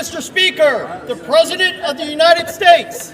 Mr. Speaker, the President of the United States.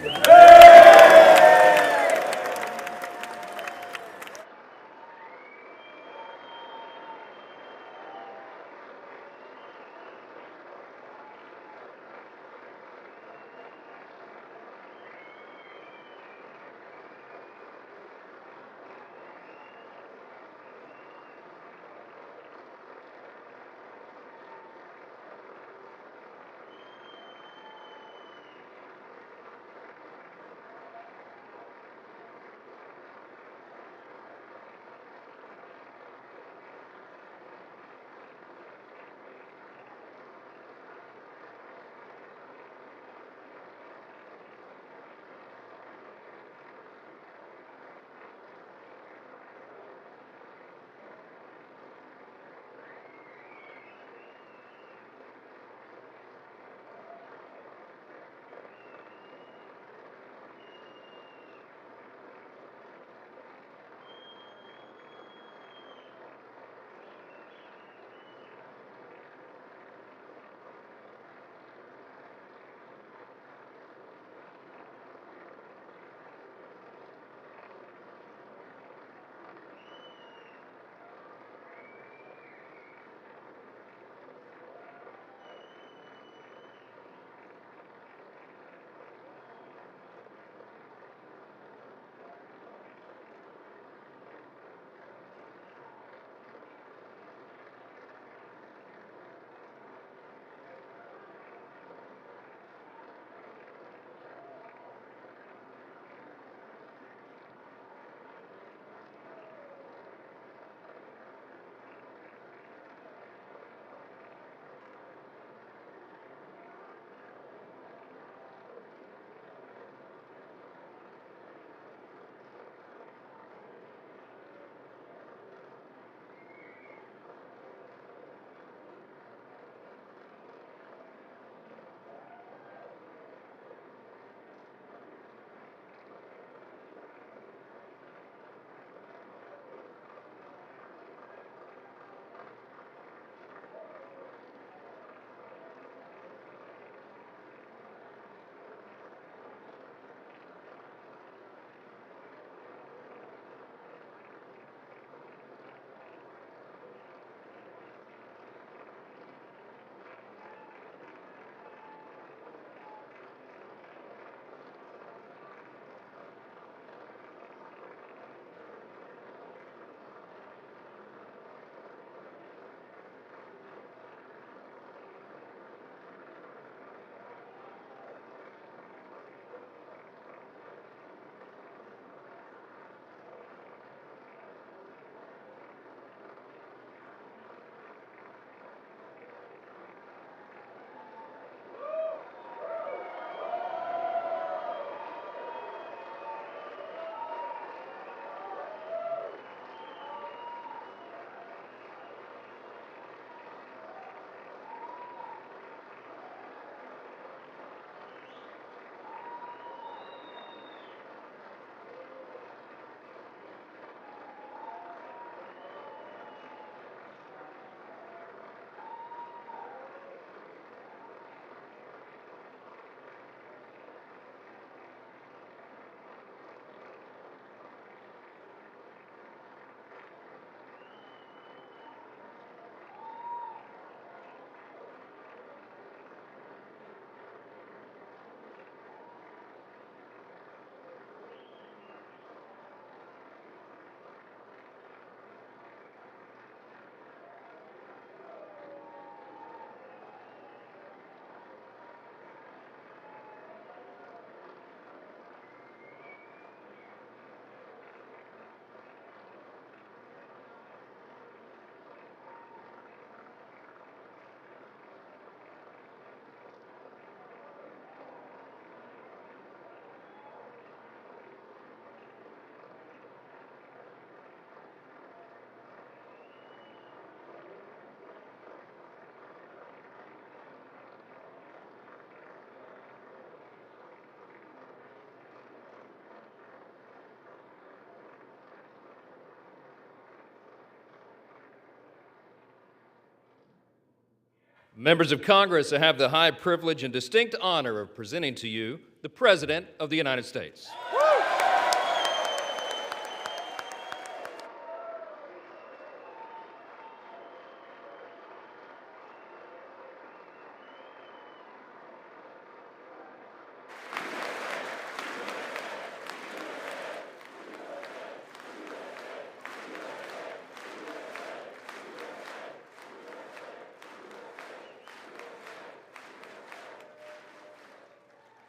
Members of Congress, I have the high privilege and distinct honor of presenting to you the President of the United States.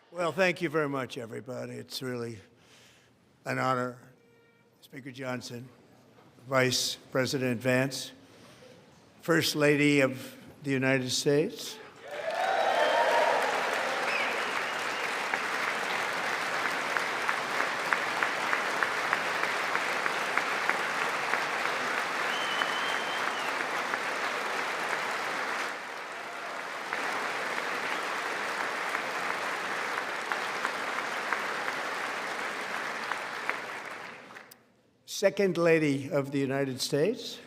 Well, thank you very much, everybody. It's really an honor. Speaker Johnson, Vice President Vance, First Lady of the United States, Second Lady of the United States,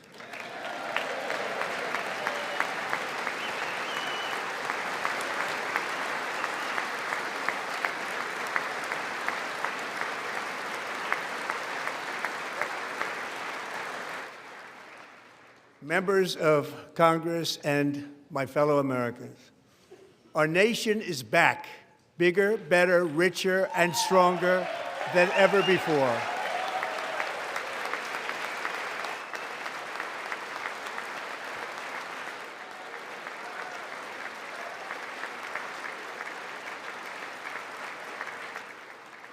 members of Congress, and my fellow Americans. Our nation is back, bigger, better, richer, and stronger than ever before.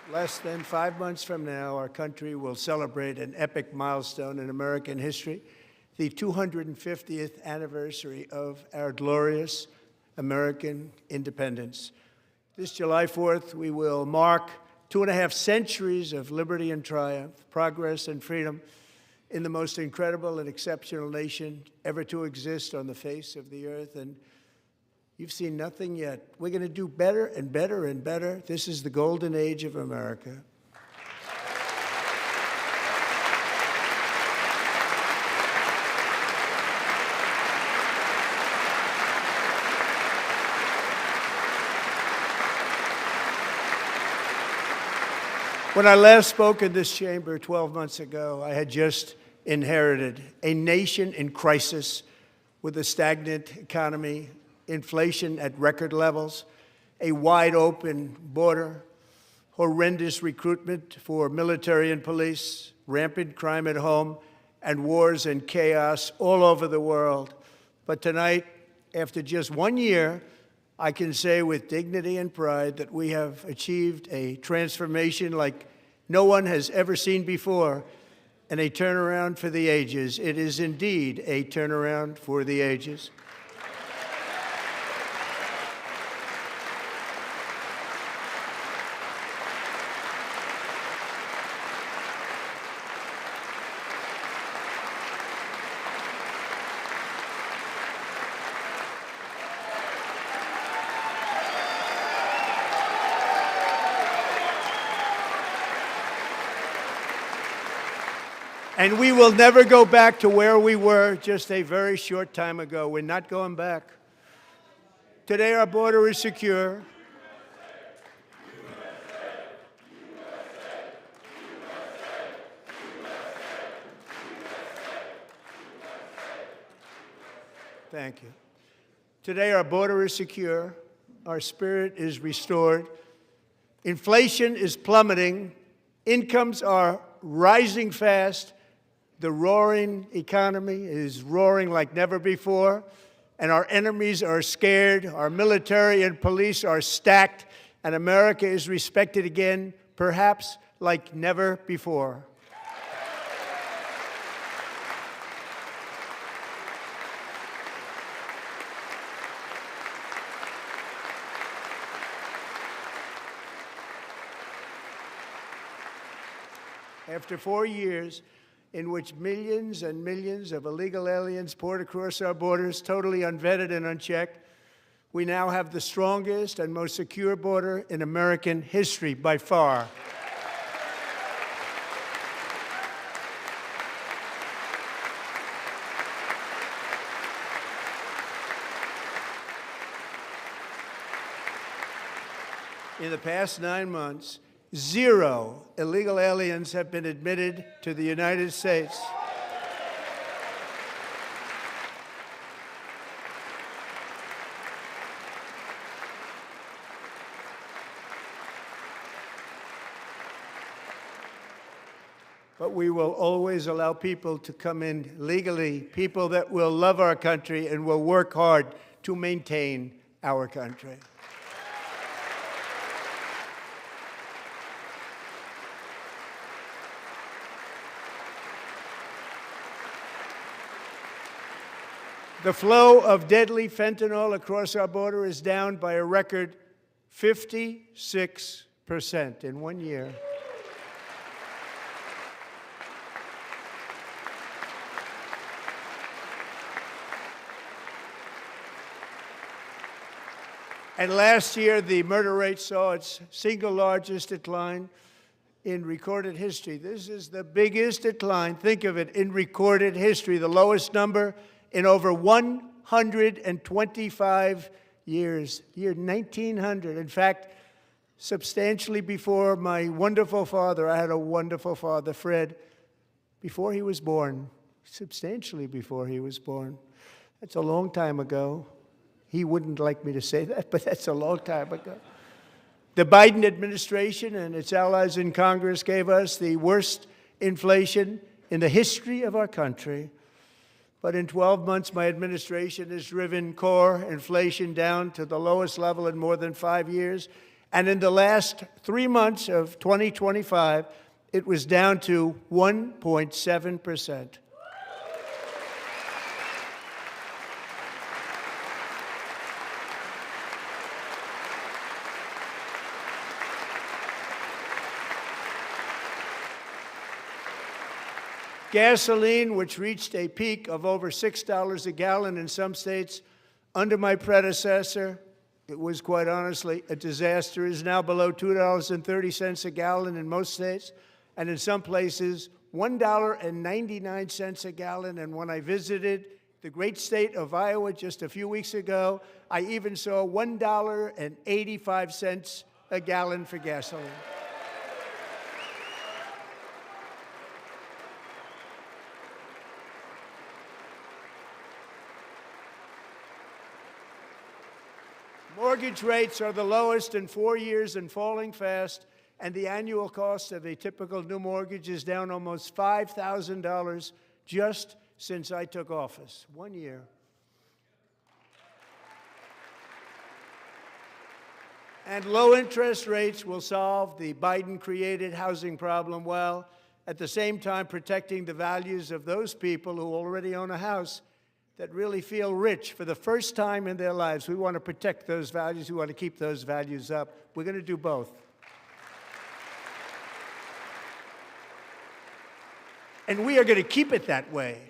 Less than 5 months from now, our country will celebrate an epic milestone in American history, the 250th anniversary of our glorious American independence. This July 4th, we will mark 2.5 centuries of liberty and triumph, progress and freedom in the most incredible and exceptional nation ever to exist on the face of the earth. And you've seen nothing yet. We're going to do better and better and better. This is the golden age of America. When I last spoke in this chamber 12 months ago, I had just inherited a nation in crisis with a stagnant economy, inflation at record levels, a wide-open border, horrendous recruitment for military and police, rampant crime at home, and wars and chaos all over the world. But tonight, after just 1 year, I can say with dignity and pride that we have achieved a transformation like no one has ever seen before, and a turnaround for the ages. It is indeed a turnaround for the ages. And we will never go back to where we were just a very short time ago. We're not going back. Today, our border is secure. Thank you. Today, our border is secure. Our spirit is restored. Inflation is plummeting. Incomes are rising fast. The roaring economy is roaring like never before, and our enemies are scared, our military and police are stacked, and America is respected again, perhaps like never before. After 4 years in which millions and millions of illegal aliens poured across our borders, totally unvetted and unchecked, we now have the strongest and most secure border in American history by far. In the past 9 months, 0 illegal aliens have been admitted to the United States. But we will always allow people to come in legally, people that will love our country and will work hard to maintain our country. The flow of deadly fentanyl across our border is down by a record 56% in 1 year. And last year, the murder rate saw its single largest decline in recorded history. This is the biggest decline, think of it, in recorded history, the lowest number in over 125 years, year 1900. In fact, substantially before my wonderful father, I had a wonderful father, Fred, before he was born, substantially before he was born. That's a long time ago. He wouldn't like me to say that, but that's a long time ago. The Biden administration and its allies in Congress gave us the worst inflation in the history of our country. But in 12 months, my administration has driven core inflation down to the lowest level in more than 5 years. And in the last 3 months of 2025, it was down to 1.7%. Gasoline, which reached a peak of over $6 a gallon in some states under my predecessor, it was quite honestly a disaster, is now below $2.30 a gallon in most states, and in some places, $1.99 a gallon. And when I visited the great state of Iowa just a few weeks ago, I even saw $1.85 a gallon for gasoline. Mortgage rates are the lowest in 4 years and falling fast, and the annual cost of a typical new mortgage is down almost $5,000 just since I took office. 1 year. And low interest rates will solve the Biden-created housing problem while at the same time protecting the values of those people who already own a house that really feel rich for the first time in their lives. We want to protect those values. We want to keep those values up. We're going to do both. And we are going to keep it that way.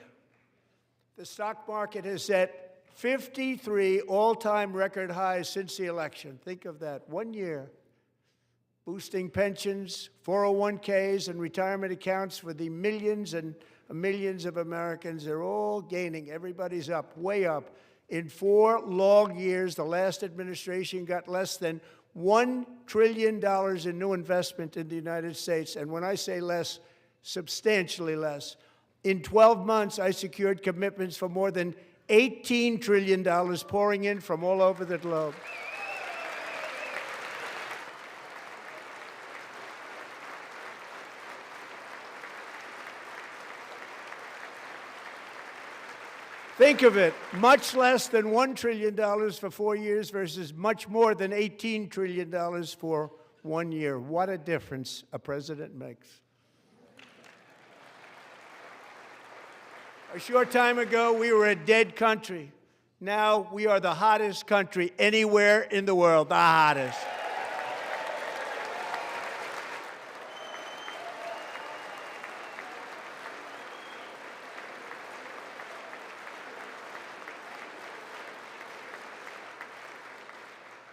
The stock market has set 53 all-time record highs since the election. Think of that, 1 year. Boosting pensions, 401ks, and retirement accounts for the millions and millions of Americans. They're all gaining. Everybody's up, way up. In 4 long years, the last administration got less than $1 trillion in new investment in the United States. And when I say less, substantially less. In 12 months, I secured commitments for more than $18 trillion pouring in from all over the globe. Think of it, much less than $1 trillion for 4 years versus much more than $18 trillion for 1 year. What a difference a president makes. A short time ago, we were a dead country. Now we are the hottest country anywhere in the world, the hottest.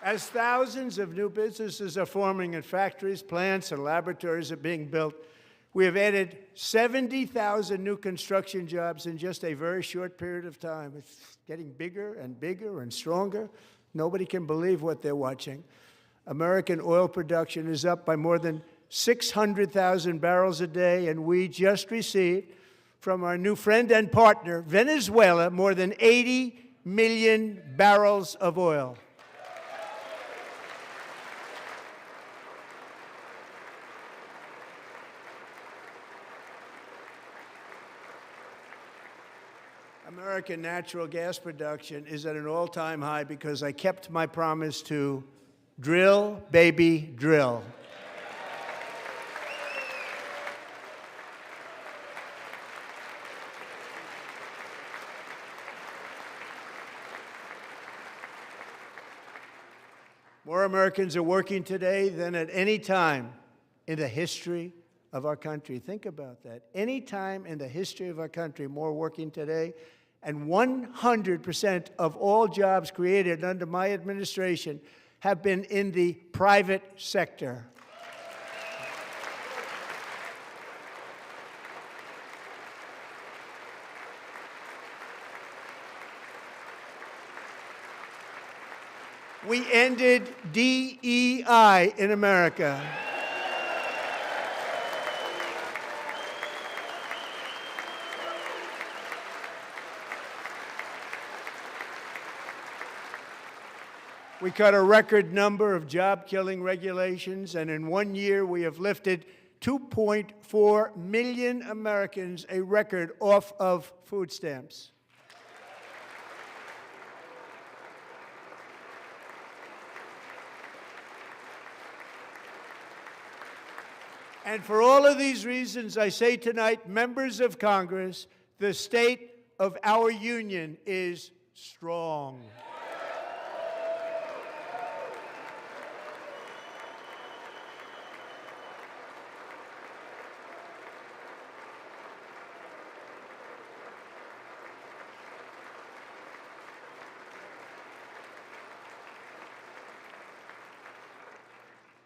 As thousands of new businesses are forming and factories, plants, and laboratories are being built, we have added 70,000 new construction jobs in just a very short period of time. It's getting bigger and bigger and stronger. Nobody can believe what they're watching. American oil production is up by more than 600,000 barrels a day, and we just received from our new friend and partner, Venezuela, more than 80 million barrels of oil. American natural gas production is at an all-time high because I kept my promise to drill, baby, drill. More Americans are working today than at any time in the history of our country. Think about that. Any time in the history of our country, more working today. And 100% of all jobs created under my administration have been in the private sector. We ended DEI in America. We cut a record number of job-killing regulations, and in 1 year we have lifted 2.4 million Americans, a record, off of food stamps. And for all of these reasons, I say tonight, members of Congress, the state of our union is strong.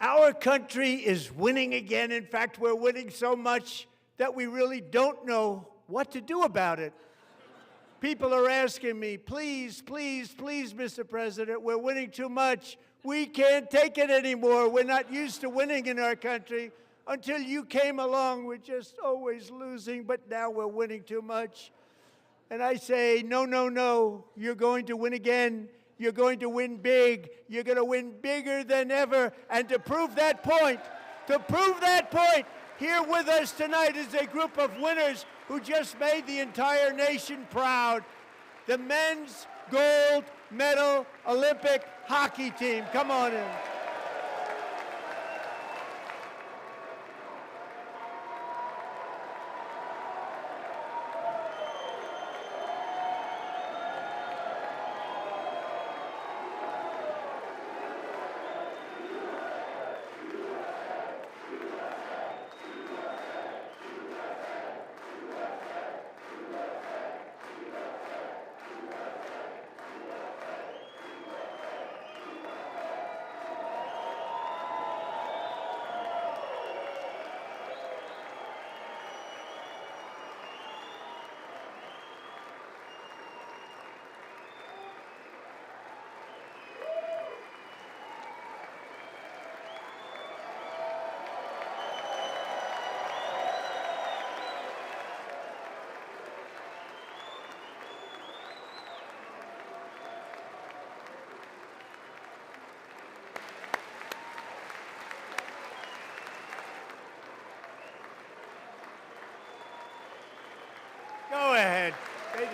Our country is winning again. In fact, we're winning so much that we really don't know what to do about it. People are asking me, please, please, please, Mr. President, we're winning too much. We can't take it anymore. We're not used to winning in our country. Until you came along, we're just always losing, but now we're winning too much. And I say, no, no, no, you're going to win again. You're going to win big. You're going to win bigger than ever. And to prove that point, here with us tonight is a group of winners who just made the entire nation proud. The men's gold medal Olympic hockey team. Come on in. Go ahead. They do.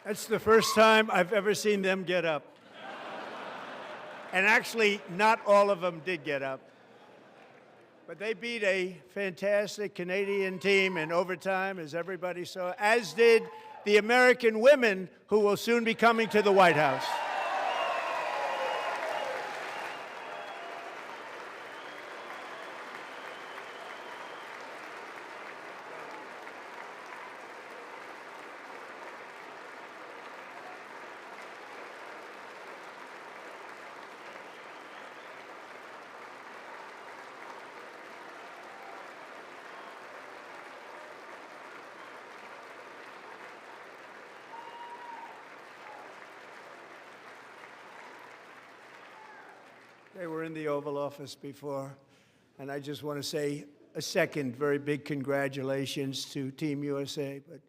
That's the first time I've ever seen them get up. And actually, not all of them did get up. But they beat a fantastic Canadian team in overtime, as everybody saw, as did the American women who will soon be coming to the White House. They were in the Oval Office before, and I just want to say a second very big congratulations to Team USA. But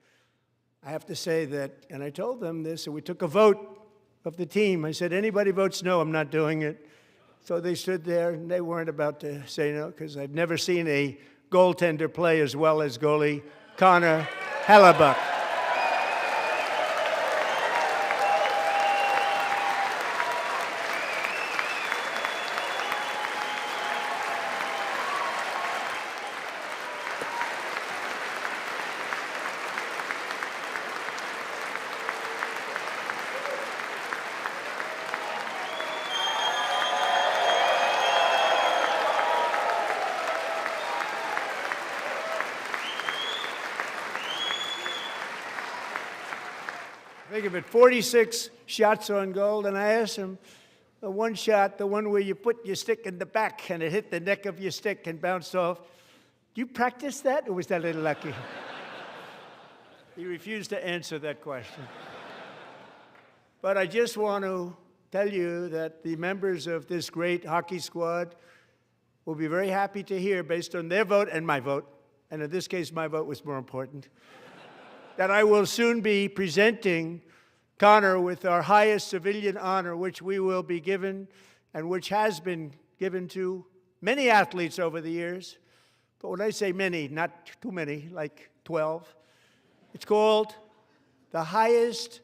I have to say that, and I told them this, and we took a vote of the team. I said, anybody votes no, I'm not doing it. So they stood there, and they weren't about to say no, because I've never seen a goaltender play as well as goalie Connor Hellebuck. Think of it, 46 shots on goal, and I asked him, the one shot, the one where you put your stick in the back and it hit the neck of your stick and bounced off, do you practice that, or was that a little lucky? He refused to answer that question. But I just want to tell you that the members of this great hockey squad will be very happy to hear, based on their vote and my vote, and in this case my vote was more important, that I will soon be presenting Connor with our highest civilian honor, which we will be given and which has been given to many athletes over the years. But when I say many, not too many, like 12, it's called the highest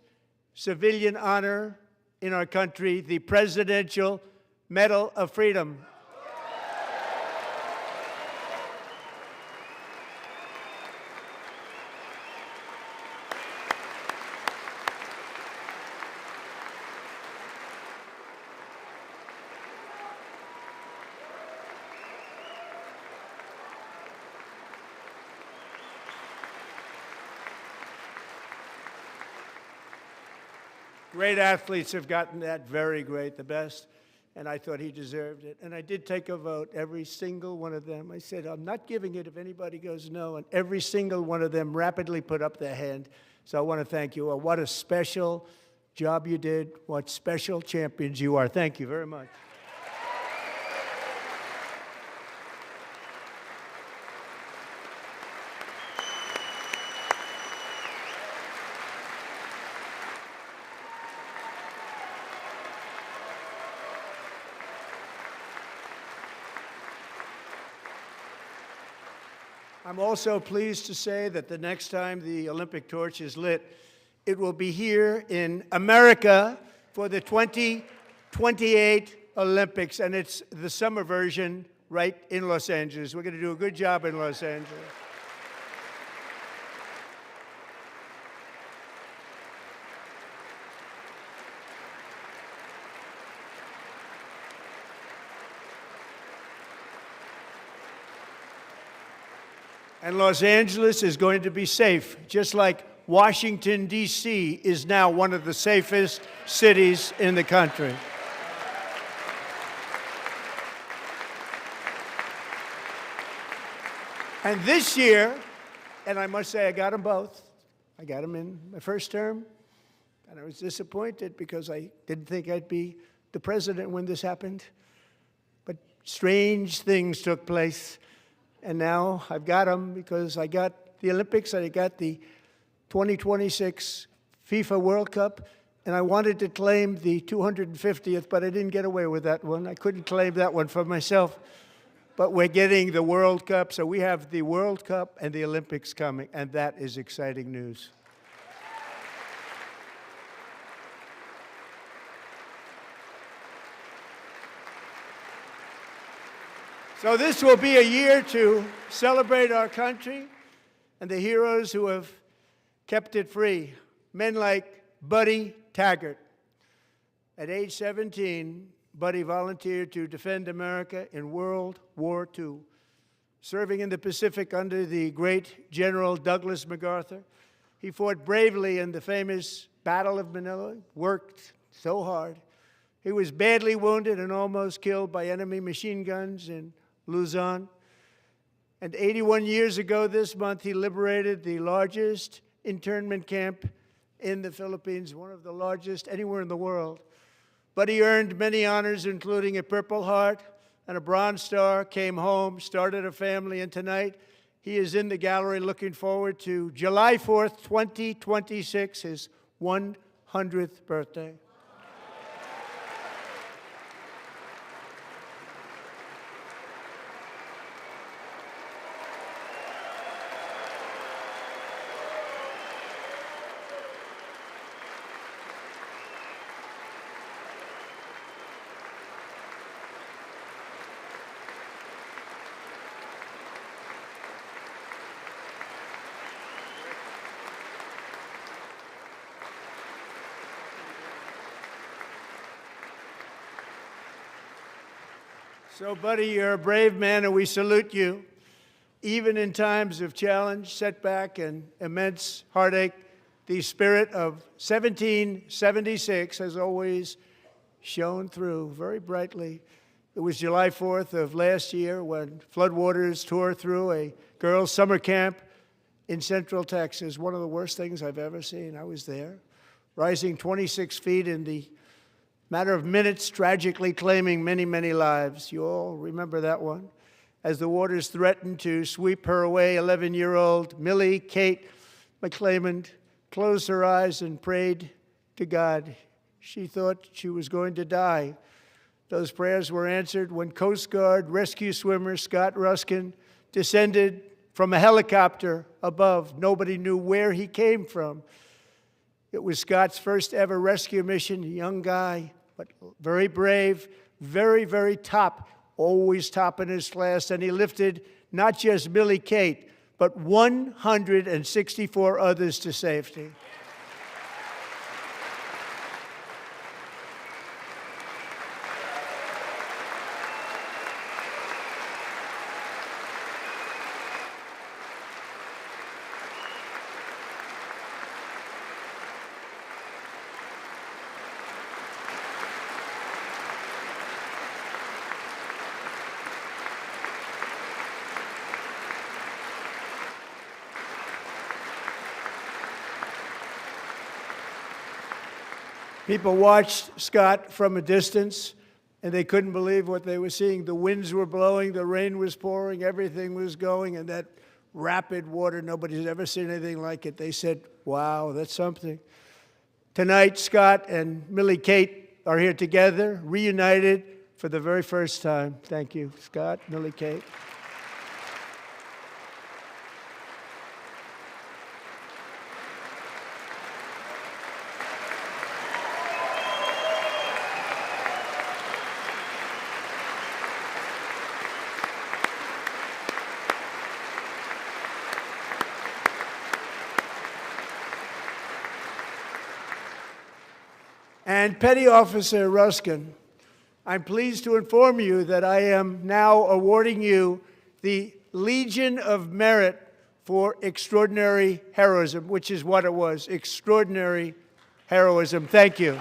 civilian honor in our country, the Presidential Medal of Freedom. Great athletes have gotten that, very great, the best, and I thought he deserved it. And I did take a vote, every single one of them. I said, I'm not giving it if anybody goes no, and every single one of them rapidly put up their hand. So I want to thank you all. What a special job you did. What special champions you are. Thank you very much. I'm also pleased to say that the next time the Olympic torch is lit, it will be here in America for the 2028 Olympics, and it's the summer version right in Los Angeles. We're going to do a good job in Los Angeles. And Los Angeles is going to be safe, just like Washington, D.C. is now one of the safest cities in the country. And this year, and I must say I got them both. I got them in my first term, and I was disappointed because I didn't think I'd be the president when this happened. But strange things took place. And now I've got them because I got the Olympics and I got the 2026 FIFA World Cup, and I wanted to claim the 250th, but I didn't get away with that one. I couldn't claim that one for myself. But we're getting the World Cup, so we have the World Cup and the Olympics coming, and that is exciting news. So this will be a year to celebrate our country and the heroes who have kept it free. Men like Buddy Taggart. At age 17, Buddy volunteered to defend America in World War II, serving in the Pacific under the great General Douglas MacArthur. He fought bravely in the famous Battle of Manila, worked so hard. He was badly wounded and almost killed by enemy machine guns in Luzon. And 81 years ago this month, he liberated the largest internment camp in the Philippines, one of the largest anywhere in the world. Buddy earned many honors, including a Purple Heart and a Bronze Star, came home, started a family, and tonight he is in the gallery looking forward to July 4th, 2026, his 100th birthday. So, buddy, you're a brave man, and we salute you. Even in times of challenge, setback, and immense heartache, the spirit of 1776 has always shone through very brightly. It was July 4th of last year when floodwaters tore through a girls' summer camp in Central Texas. One of the worst things I've ever seen. I was there, rising 26 feet in the matter of minutes, tragically claiming many, many lives. You all remember that one. As the waters threatened to sweep her away, 11-year-old Millie Kate McClelland closed her eyes and prayed to God. She thought she was going to die. Those prayers were answered when Coast Guard rescue swimmer Scott Ruskin descended from a helicopter above. Nobody knew where he came from. It was Scott's first ever rescue mission, a young guy, but very brave, very, very top, always top in his class. And he lifted not just Millie Kate, but 164 others to safety. People watched Scott from a distance, and they couldn't believe what they were seeing. The winds were blowing, the rain was pouring, everything was going, and that rapid water, nobody's ever seen anything like it. They said, wow, that's something. Tonight, Scott and Millie Kate are here together, reunited for the very first time. Thank you, Scott, Millie Kate. And Petty Officer Ruskin, I'm pleased to inform you that I am now awarding you the Legion of Merit for extraordinary heroism, which is what it was, extraordinary heroism. Thank you.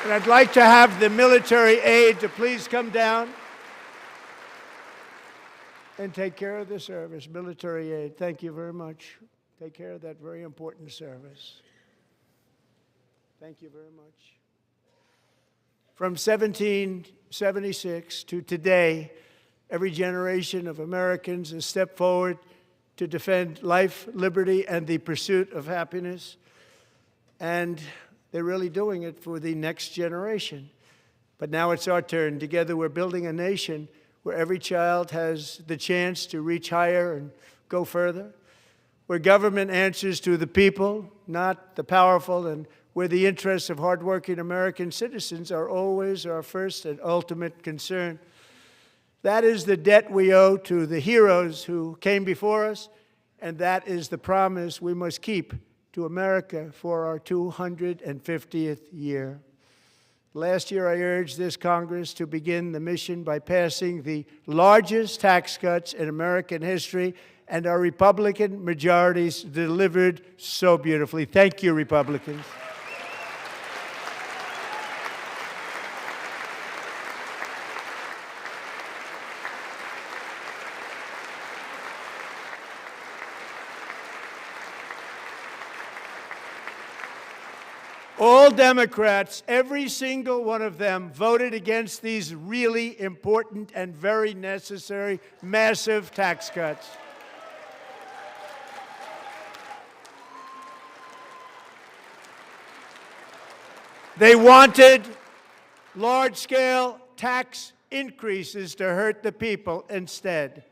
And I'd like to have the military aide to please come down and take care of the service. Military aide, thank you very much. Take care of that very important service. Thank you very much. From 1776 to today, every generation of Americans has stepped forward to defend life, liberty, and the pursuit of happiness. And they're really doing it for the next generation. But now it's our turn. Together we're building a nation where every child has the chance to reach higher and go further, where government answers to the people, not the powerful, and where the interests of hardworking American citizens are always our first and ultimate concern. That is the debt we owe to the heroes who came before us, and that is the promise we must keep to America for our 250th year. Last year, I urged this Congress to begin the mission by passing the largest tax cuts in American history, and our Republican majorities delivered so beautifully. Thank you, Republicans. All Democrats, every single one of them, voted against these really important and very necessary massive tax cuts. They wanted large-scale tax increases to hurt the people instead.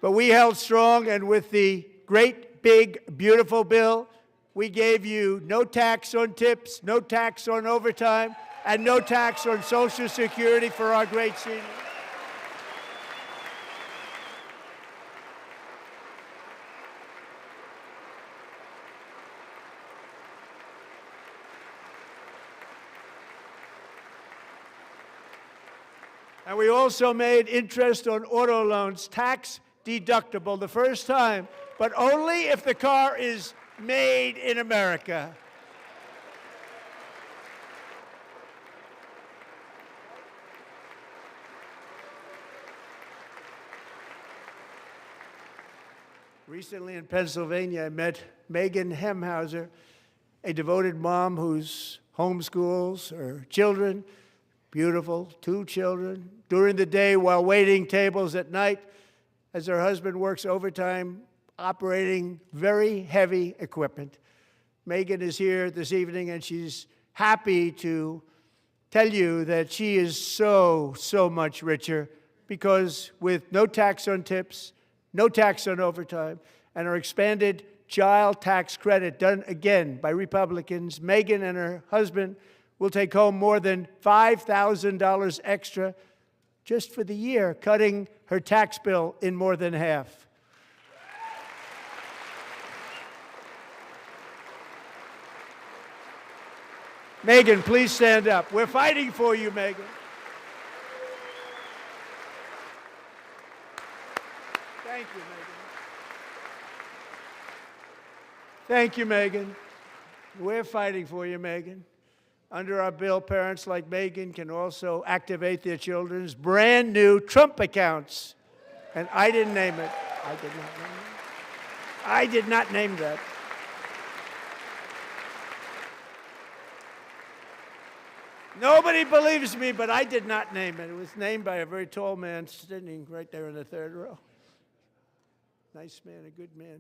But we held strong, and with the great, big, beautiful bill, we gave you no tax on tips, no tax on overtime, and no tax on Social Security for our great seniors. And we also made interest on auto loans tax deductible the first time, but only if the car is made in America. Recently in Pennsylvania, I met Megan Hemhauser, a devoted mom who's homeschools her children, beautiful, 2 children, during the day while waiting tables at night as her husband works overtime operating very heavy equipment. Megan is here this evening, and she's happy to tell you that she is so much richer because with no tax on tips, no tax on overtime, and our expanded child tax credit done again by Republicans, Megan and her husband will take home more than $5,000 extra just for the year, cutting her tax bill in more than half. Megan, please stand up. We're fighting for you, Megan. Thank you, Megan. Thank you, Megan. We're fighting for you, Megan. Under our bill, parents like Megan can also activate their children's brand new Trump accounts. And I didn't name it. I did not name it. I did not name that. Nobody believes me, but I did not name it. It was named by a very tall man sitting right there in the third row. Nice man, a good man.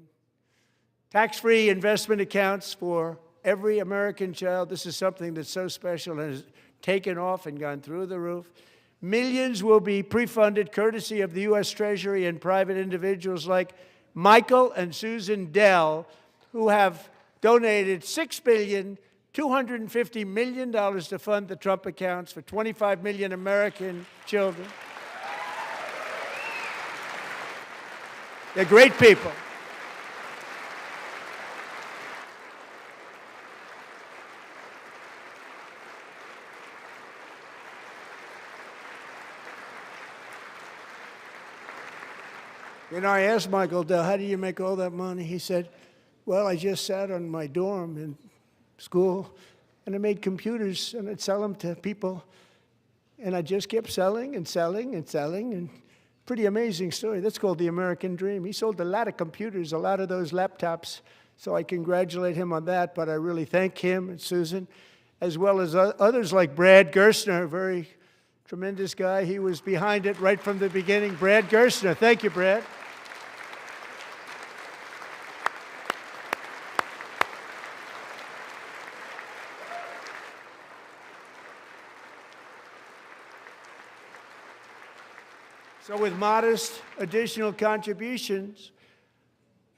Tax-free investment accounts for every American child. This is something that's so special and has taken off and gone through the roof. Millions will be pre-funded courtesy of the U.S. Treasury and private individuals like Michael and Susan Dell, who have donated $6.25 billion to fund the Trump accounts for 25 million American children. They're great people. You know, I asked Michael Dell, how do you make all that money? He said, well, I just sat on my dorm in school, and I made computers, and I'd sell them to people, and I just kept selling and selling and selling, and pretty amazing story. That's called the American dream. He sold a lot of computers, a lot of those laptops, so I congratulate him on that, but I really thank him and Susan, as well as others like Brad Gerstner, a very tremendous guy. He was behind it right from the beginning. Brad Gerstner. Thank you, Brad. So with modest additional contributions,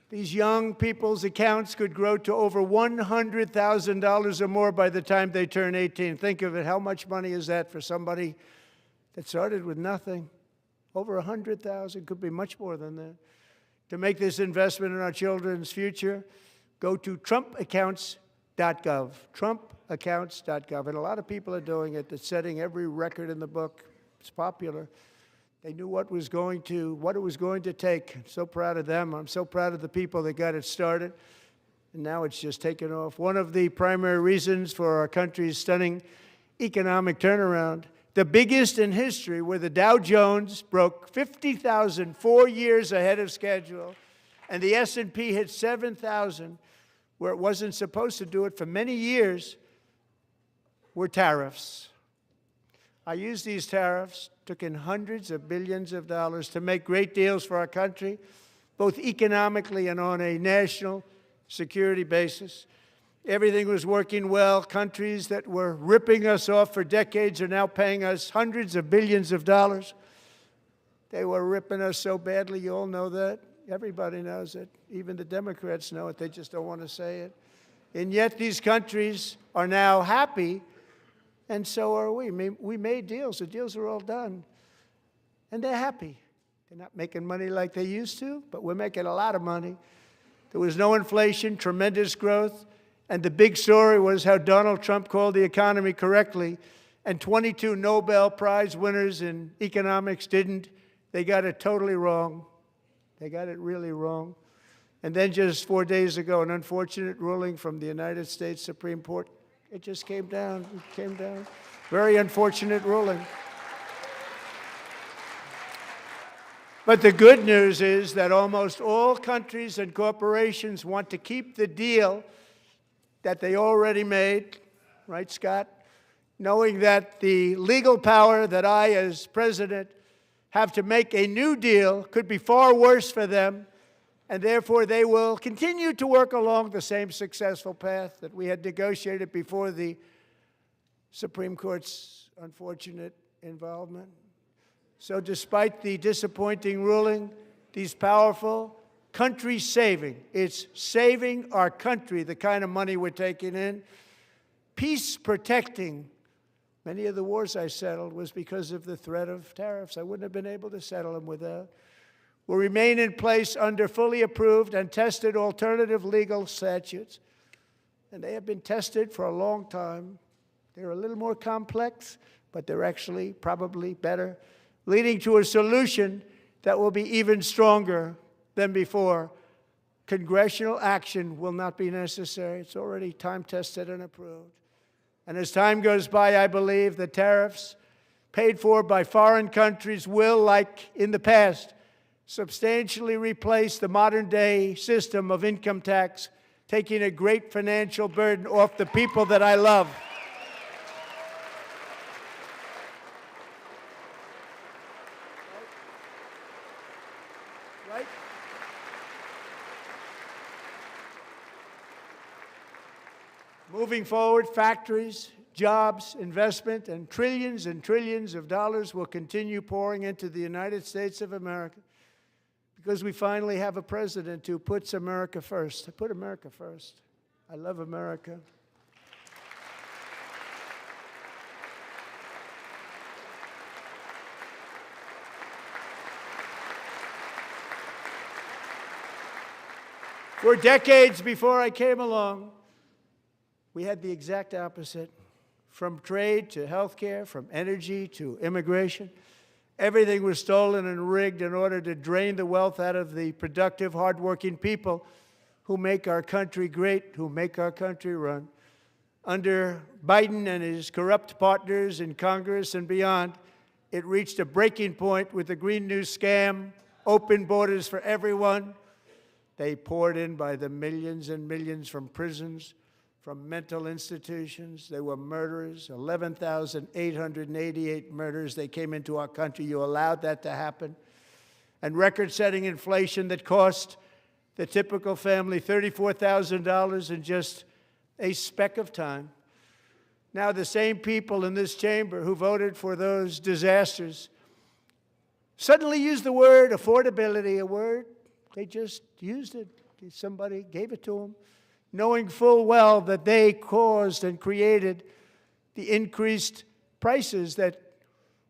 these young people's accounts could grow to over $100,000 or more by the time they turn 18. Think of it. How much money is that for somebody that started with nothing? Over 100,000, could be much more than that. To make this investment in our children's future, go to trumpaccounts.gov, trumpaccounts.gov. And a lot of people are doing it. It's setting every record in the book. It's popular. They knew what it was going to take. I'm so proud of them. I'm so proud of the people that got it started. And now it's just taken off. One of the primary reasons for our country's stunning economic turnaround, the biggest in history, where the Dow Jones broke 50,000 4 years ahead of schedule, and the S&P hit 7,000, where it wasn't supposed to do it for many years were tariffs. I used these tariffs, took in hundreds of billions of dollars to make great deals for our country, both economically and on a national security basis. Everything was working well. Countries that were ripping us off for decades are now paying us hundreds of billions of dollars. They were ripping us so badly, you all know that. Everybody knows it. Even the Democrats know it. They just don't want to say it. And yet these countries are now happy, and so are we. We made deals. The deals are all done. And they're happy. They're not making money like they used to, but we're making a lot of money. There was no inflation, tremendous growth, and the big story was how Donald Trump called the economy correctly, and 22 Nobel Prize winners in economics didn't. They got it totally wrong. They got it really wrong. And then just 4 days ago, an unfortunate ruling from the United States Supreme Court. It just came down. It came down. Very unfortunate ruling. But the good news is that almost all countries and corporations want to keep the deal that they already made, right, Scott? Knowing that the legal power that I, as president, have to make a new deal could be far worse for them, and therefore they will continue to work along the same successful path that we had negotiated before the Supreme Court's unfortunate involvement. So despite the disappointing ruling, these powerful country-saving, it's saving our country, the kind of money we're taking in, peace-protecting. Many of the wars I settled was because of the threat of tariffs. I wouldn't have been able to settle them without. Will remain in place under fully approved and tested alternative legal statutes. And they have been tested for a long time. They're a little more complex, but they're actually probably better, leading to a solution that will be even stronger than before. Congressional action will not be necessary. It's already time-tested and approved. And as time goes by, I believe the tariffs paid for by foreign countries will, like in the past, substantially replace the modern-day system of income tax, taking a great financial burden off the people that I love. Right? Moving forward, factories, jobs, investment, and trillions of dollars will continue pouring into the United States of America because we finally have a president who puts America first. I put America first. I love America. For decades before I came along, we had the exact opposite. From trade to healthcare, from energy to immigration, everything was stolen and rigged in order to drain the wealth out of the productive, hardworking people who make our country great, who make our country run. Under Biden and his corrupt partners in Congress and beyond, it reached a breaking point with the Green New scam, open borders for everyone. They poured in by the millions and millions from prisons, from mental institutions. They were murderers, 11,888 murders. They came into our country. You allowed that to happen. And record-setting inflation that cost the typical family $34,000 in just a speck of time. Now the same people in this chamber who voted for those disasters suddenly used the word affordability, a word. They just used it. Somebody gave it to them, knowing full well that they caused and created the increased prices that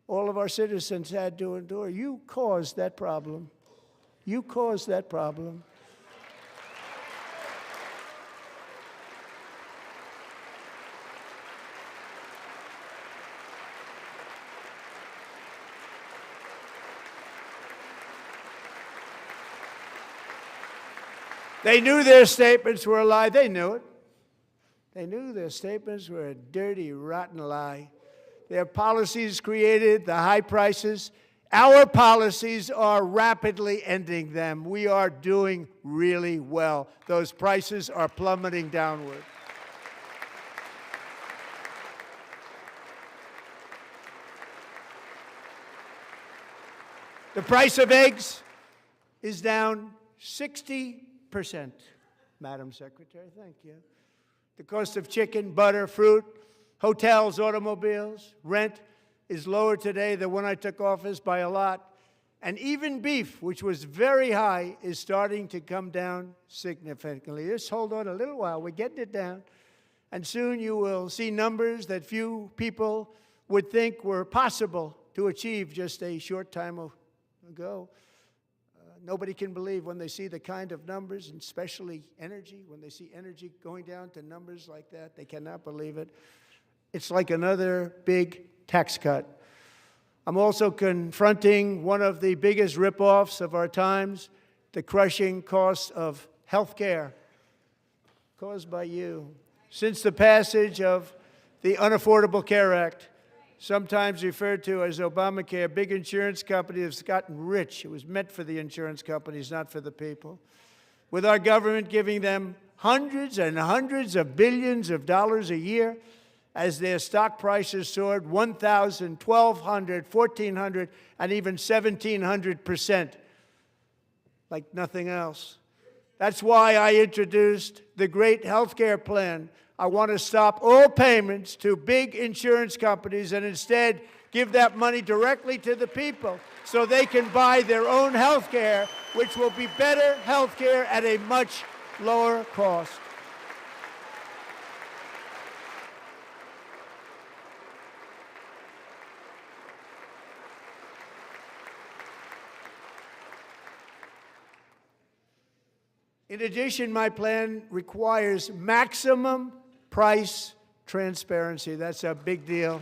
all of our citizens had to endure. You caused that problem. You caused that problem. They knew their statements were a lie. They knew it. They knew their statements were a dirty, rotten lie. Their policies created the high prices Our policies are rapidly ending them. We are doing really well. Those prices are plummeting downward. The price of eggs is down 60%, Madam Secretary. Thank you. The cost of chicken, butter, fruit, hotels, automobiles, rent is lower today than when I took office by a lot. And even beef, which was very high, is starting to come down significantly. Just hold on a little while. We're getting it down. And soon you will see numbers that few people would think were possible to achieve just a short time ago. Nobody can believe when they see the kind of numbers, and especially energy, when they see energy going down to numbers like that, they cannot believe it. It's like another big tax cut. I'm also confronting one of the biggest ripoffs of our times, the crushing cost of health care caused by you. Since the passage of the Unaffordable Care Act, sometimes referred to as Obamacare, big insurance companies have gotten rich. It was meant for the insurance companies, not for the people. With our government giving them hundreds and hundreds of billions of dollars a year as their stock prices soared 1,000, 1,200, 1,400, and even 1,700%, like nothing else. That's why I introduced the great health care plan. I want to stop all payments to big insurance companies and instead give that money directly to the people so they can buy their own health care, which will be better health care at a much lower cost. In addition, my plan requires maximum price transparency. That's a big deal.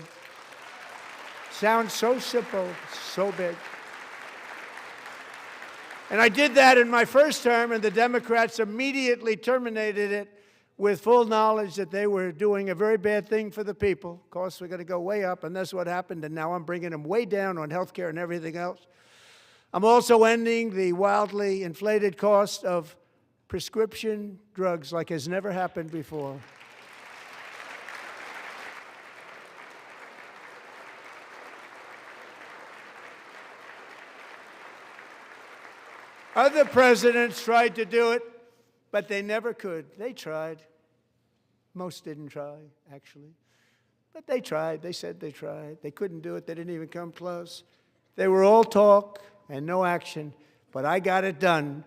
Sounds so simple, so big. And I did that in my first term, and the Democrats immediately terminated it with full knowledge that they were doing a very bad thing for the people. Costs were going to go way up, and that's what happened, and now I'm bringing them way down on health care and everything else. I'm also ending the wildly inflated cost of prescription drugs like has never happened before. Other presidents tried to do it, but they never could. They tried. Most didn't try, actually. But they tried. They said they tried. They couldn't do it. They didn't even come close. They were all talk and no action, but I got it done.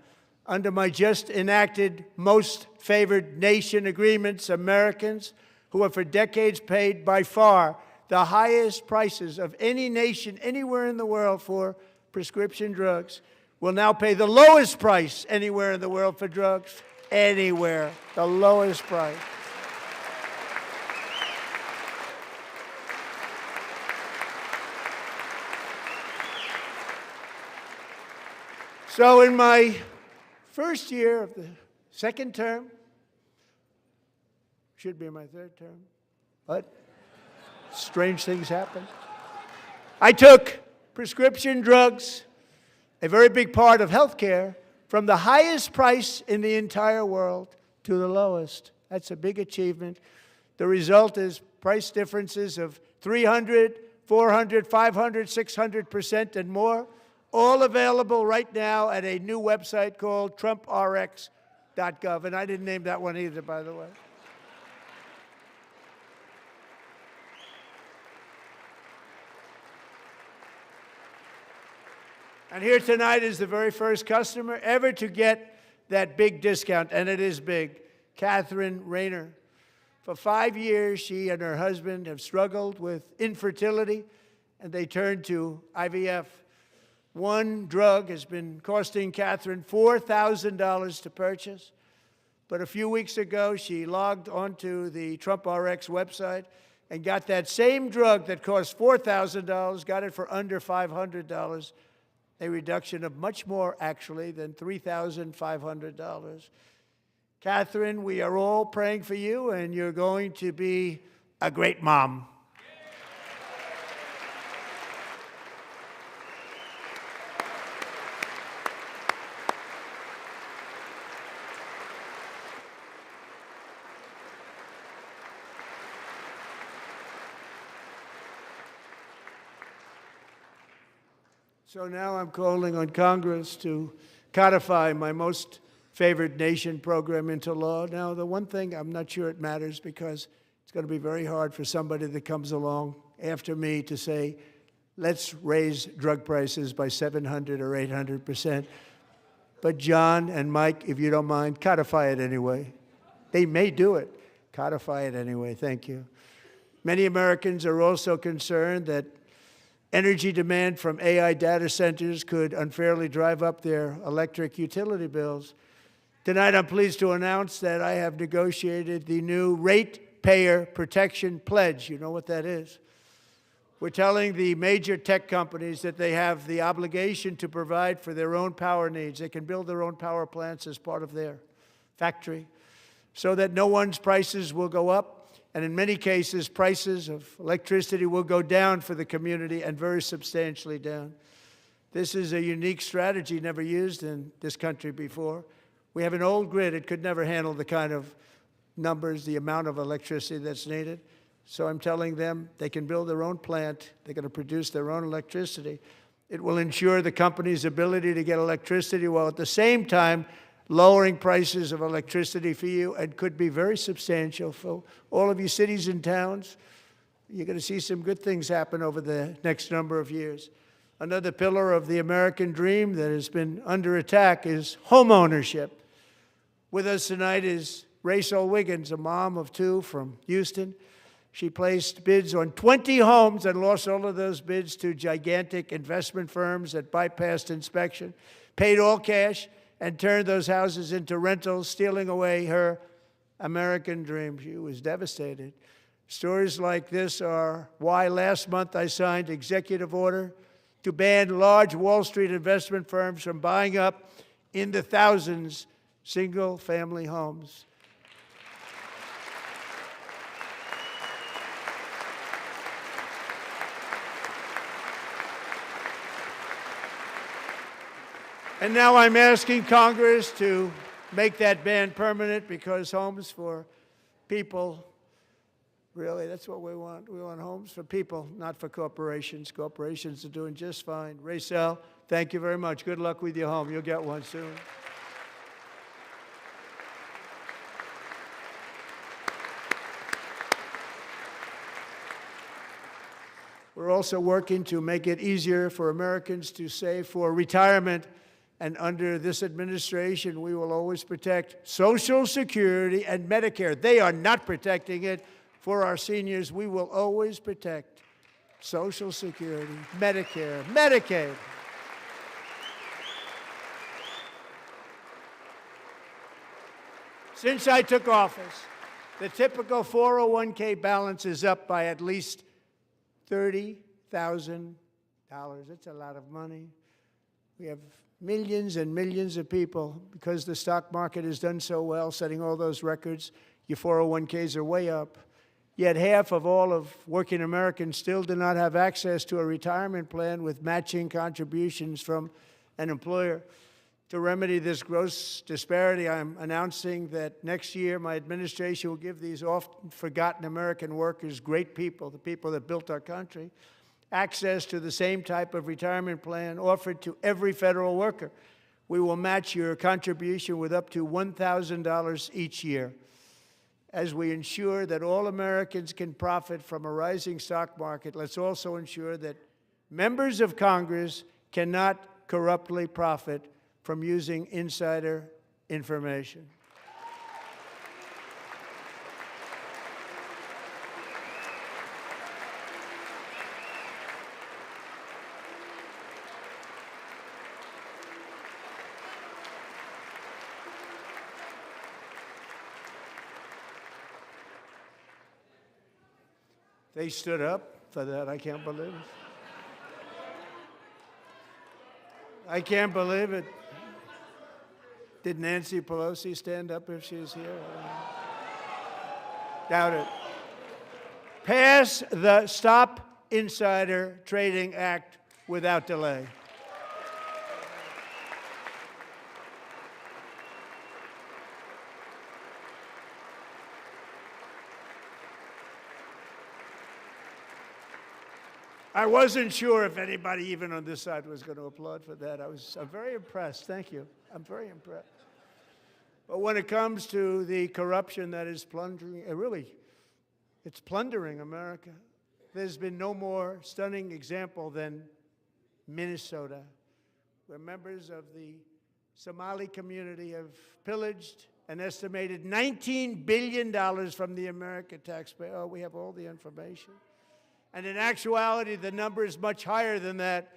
Under my just enacted most favored nation agreements, Americans who have for decades paid by far the highest prices of any nation anywhere in the world for prescription drugs will now pay the lowest price anywhere in the world for drugs. Anywhere, the lowest price. So in my first year of the second term, should be my third term, but strange things happen. I took prescription drugs, a very big part of health care, from the highest price in the entire world to the lowest. That's a big achievement. The result is price differences of 300, 400, 500, 600% and more, all available right now at a new website called TrumpRx.gov. And I didn't name that one either, by the way. And here tonight is the very first customer ever to get that big discount, and it is big, Catherine Rayner. For 5 years, she and her husband have struggled with infertility, and they turned to IVF. One drug has been costing Catherine $4,000 to purchase, but a few weeks ago, she logged onto the TrumpRx website and got that same drug that cost $4,000, got it for under $500. A reduction of much more, actually, than $3,500. Catherine, we are all praying for you, and you're going to be a great mom. So now I'm calling on Congress to codify my most favored nation program into law. Now, the one thing, I'm not sure it matters because it's going to be very hard for somebody that comes along after me to say, let's raise drug prices by 700 or 800%. But John and Mike, if you don't mind, codify it anyway. They may do it. Codify it anyway. Thank you. Many Americans are also concerned that energy demand from AI data centers could unfairly drive up their electric utility bills. Tonight, I'm pleased to announce that I have negotiated the new Ratepayer Protection Pledge. You know what that is? We're telling the major tech companies that they have the obligation to provide for their own power needs. They can build their own power plants as part of their factory so that no one's prices will go up. And in many cases, prices of electricity will go down for the community and very substantially down. This is a unique strategy never used in this country before. We have an old grid. It could never handle the kind of numbers, the amount of electricity that's needed. So I'm telling them they can build their own plant. They're going to produce their own electricity. It will ensure the company's ability to get electricity while at the same time lowering prices of electricity for you, and could be very substantial for all of you cities and towns. You're going to see some good things happen over the next number of years. Another pillar of the American dream that has been under attack is home ownership. With us tonight is Rachel Wiggins, a mom of two from Houston. She placed bids on 20 homes and lost all of those bids to gigantic investment firms that bypassed inspection, paid all cash, and turned those houses into rentals, stealing away her American dream. She was devastated. Stories like this are why last month I signed executive order to ban large Wall Street investment firms from buying up in the thousands single-family homes. And now I'm asking Congress to make that ban permanent, because homes for people, really, that's what we want. We want homes for people, not for corporations. Corporations are doing just fine. Rachel, thank you very much. Good luck with your home. You'll get one soon. We're also working to make it easier for Americans to save for retirement. And under this administration, we will always protect Social Security and Medicare. They are not protecting it for our seniors. We will always protect Social Security, Medicare, Medicaid. Since I took office, the typical 401k balance is up by at least $30,000. That's a lot of money. We have millions and millions of people, because the stock market has done so well, setting all those records. Your 401ks are way up. Yet half of all of working Americans still do not have access to a retirement plan with matching contributions from an employer. To remedy this gross disparity, I'm announcing that next year my administration will give these often forgotten American workers, great people, the people that built our country, access to the same type of retirement plan offered to every federal worker. We will match your contribution with up to $1,000 each year. As we ensure that all Americans can profit from a rising stock market, let's also ensure that members of Congress cannot corruptly profit from using insider information. They stood up for that. I can't believe it. I can't believe it. Did Nancy Pelosi stand up if she's here? Doubt it. Pass the Stop Insider Trading Act without delay. I wasn't sure if anybody even on this side was going to applaud for that. I'm very impressed. Thank you. I'm very impressed. But when it comes to the corruption that is plundering, it's plundering America. There's been no more stunning example than Minnesota, where members of the Somali community have pillaged an estimated $19 billion from the American taxpayer. Oh, we have all the information. And in actuality, the number is much higher than that.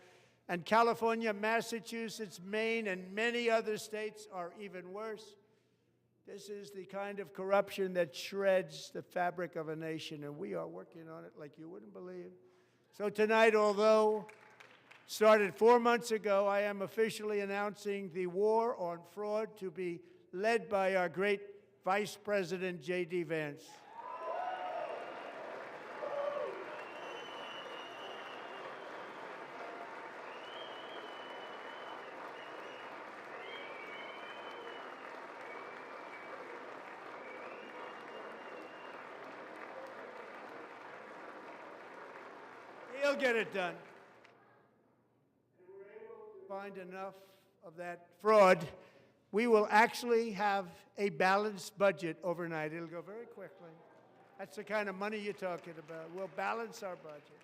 And California, Massachusetts, Maine, and many other states are even worse. This is the kind of corruption that shreds the fabric of a nation, and we are working on it like you wouldn't believe. So tonight, although started 4 months ago, I am officially announcing the war on fraud to be led by our great Vice President, J.D. Vance. He'll get it done. If we're able to find enough of that fraud, we will actually have a balanced budget overnight. It'll go very quickly. That's the kind of money you're talking about. We'll balance our budget.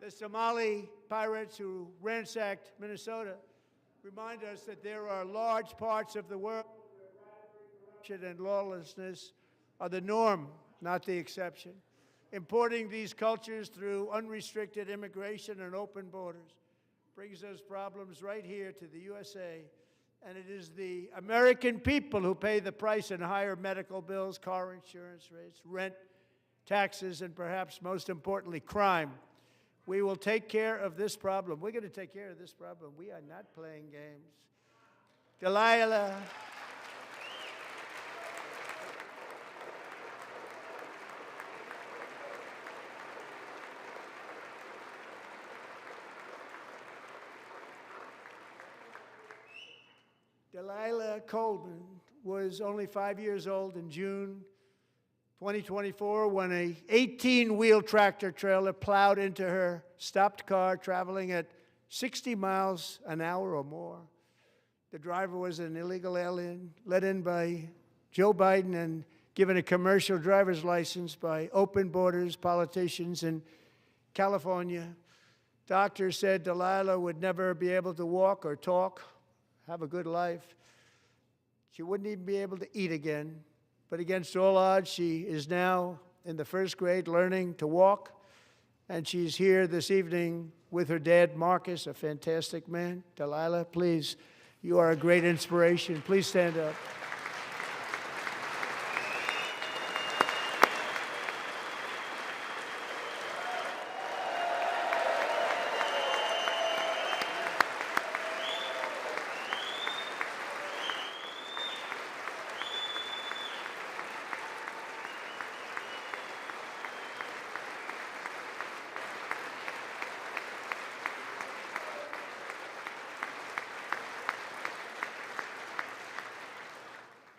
The Somali pirates who ransacked Minnesota remind us that there are large parts of the world where corruption and lawlessness are the norm, not the exception. Importing these cultures through unrestricted immigration and open borders brings us problems right here to the USA. And it is the American people who pay the price in higher medical bills, car insurance rates, rent, taxes, and perhaps most importantly, crime. We will take care of this problem. We're going to take care of this problem. We are not playing games. Delilah. Delilah Coleman was only 5 years old in June 2024 when an 18-wheel tractor trailer plowed into her stopped car traveling at 60 miles an hour or more. The driver was an illegal alien let in by Joe Biden and given a commercial driver's license by open borders politicians in California. Doctors said Delilah would never be able to walk or talk, have a good life. She wouldn't even be able to eat again. But against all odds, she is now in the first grade learning to walk. And she's here this evening with her dad, Marcus, a fantastic man. Delilah, please, you are a great inspiration. Please stand up.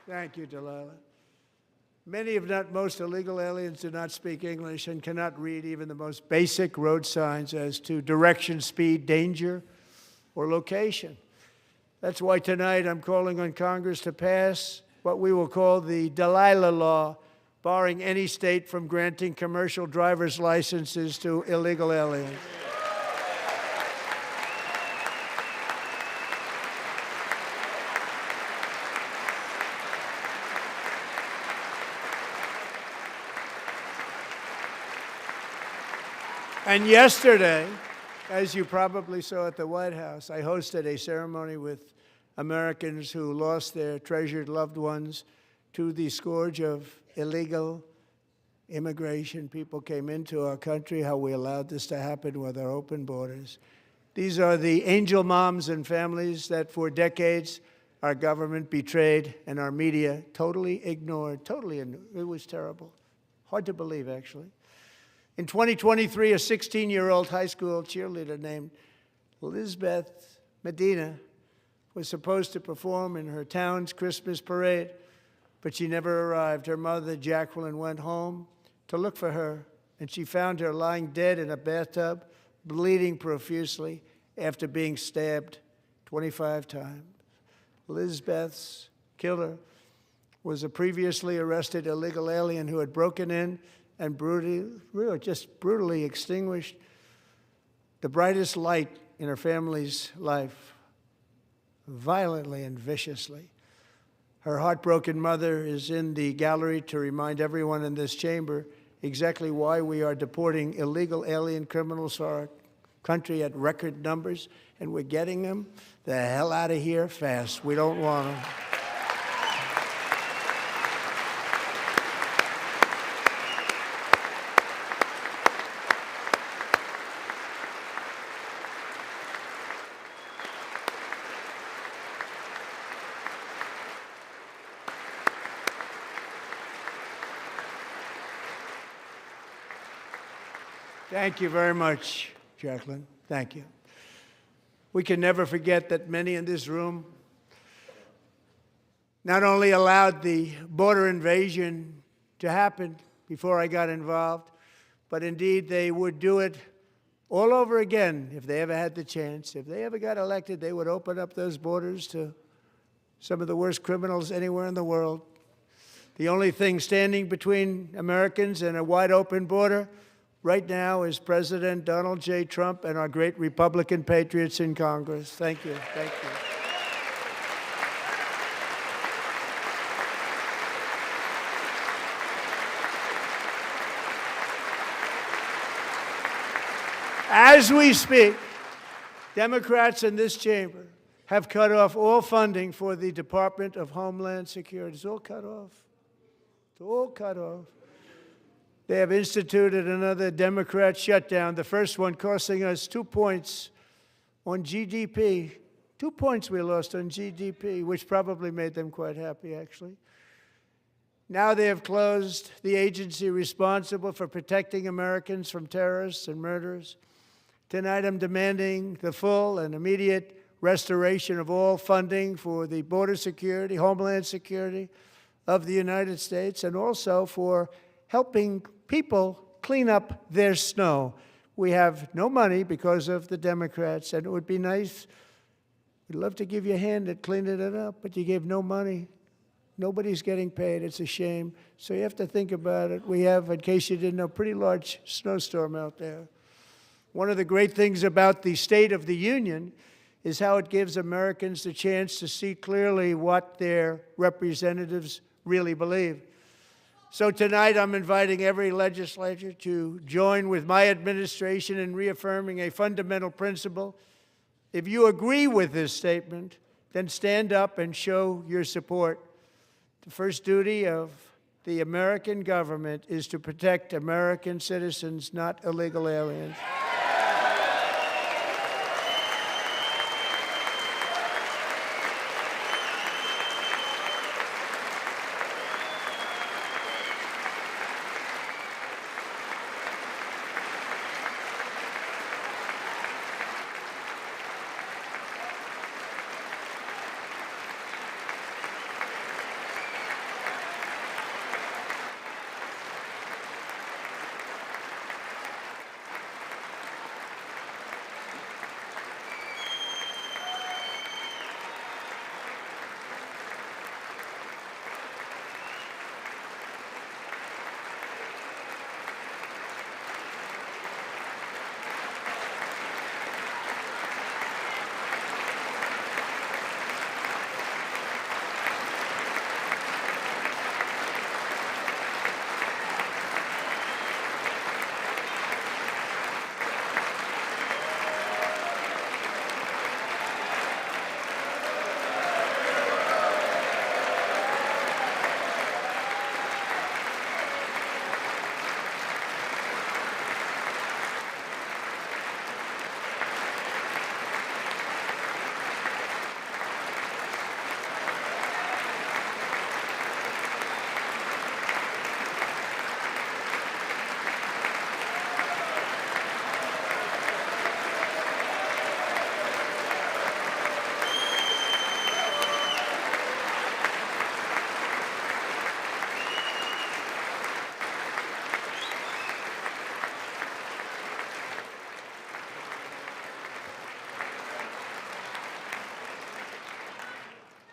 Thank you, Delilah. Many, if not most, illegal aliens do not speak English and cannot read even the most basic road signs as to direction, speed, danger, or location. That's why tonight I'm calling on Congress to pass what we will call the Delilah Law, barring any state from granting commercial driver's licenses to illegal aliens. And yesterday, as you probably saw at the White House, I hosted a ceremony with Americans who lost their treasured loved ones to the scourge of illegal immigration. People came into our country, how we allowed this to happen with our open borders. These are the angel moms and families that for decades our government betrayed and our media totally ignored. It was terrible. Hard to believe, actually. In 2023, a 16-year-old high school cheerleader named Elizabeth Medina was supposed to perform in her town's Christmas parade, but she never arrived. Her mother, Jacqueline, went home to look for her, and she found her lying dead in a bathtub bleeding profusely after being stabbed 25 times. Lizbeth's killer was a previously arrested illegal alien who had broken in and brutally extinguished the brightest light in her family's life, violently and viciously. Her heartbroken mother is in the gallery to remind everyone in this chamber exactly why we are deporting illegal alien criminals to our country at record numbers, and we're getting them the hell out of here fast. We don't want them. Thank you very much, Jacqueline. Thank you. We can never forget that many in this room not only allowed the border invasion to happen before I got involved, but indeed they would do it all over again if they ever had the chance. If they ever got elected, they would open up those borders to some of the worst criminals anywhere in the world. The only thing standing between Americans and a wide open border right now is President Donald J. Trump and our great Republican patriots in Congress. Thank you. Thank you. As we speak, Democrats in this chamber have cut off all funding for the Department of Homeland Security. It's all cut off. It's all cut off. They have instituted another Democrat shutdown, the first one costing us 2 points on GDP. 2 points we lost on GDP, which probably made them quite happy, actually. Now they have closed the agency responsible for protecting Americans from terrorists and murderers. Tonight I'm demanding the full and immediate restoration of all funding for the border security, Homeland Security of the United States, and also for helping people clean up their snow. We have no money because of the Democrats, and it would be nice. We'd love to give you a hand at cleaning it up, but you gave no money. Nobody's getting paid. It's a shame. So you have to think about it. We have, in case you didn't know, a pretty large snowstorm out there. One of the great things about the State of the Union is how it gives Americans the chance to see clearly what their representatives really believe. So tonight I'm inviting every legislator to join with my administration in reaffirming a fundamental principle. If you agree with this statement, then stand up and show your support. The first duty of the American government is to protect American citizens, not illegal aliens.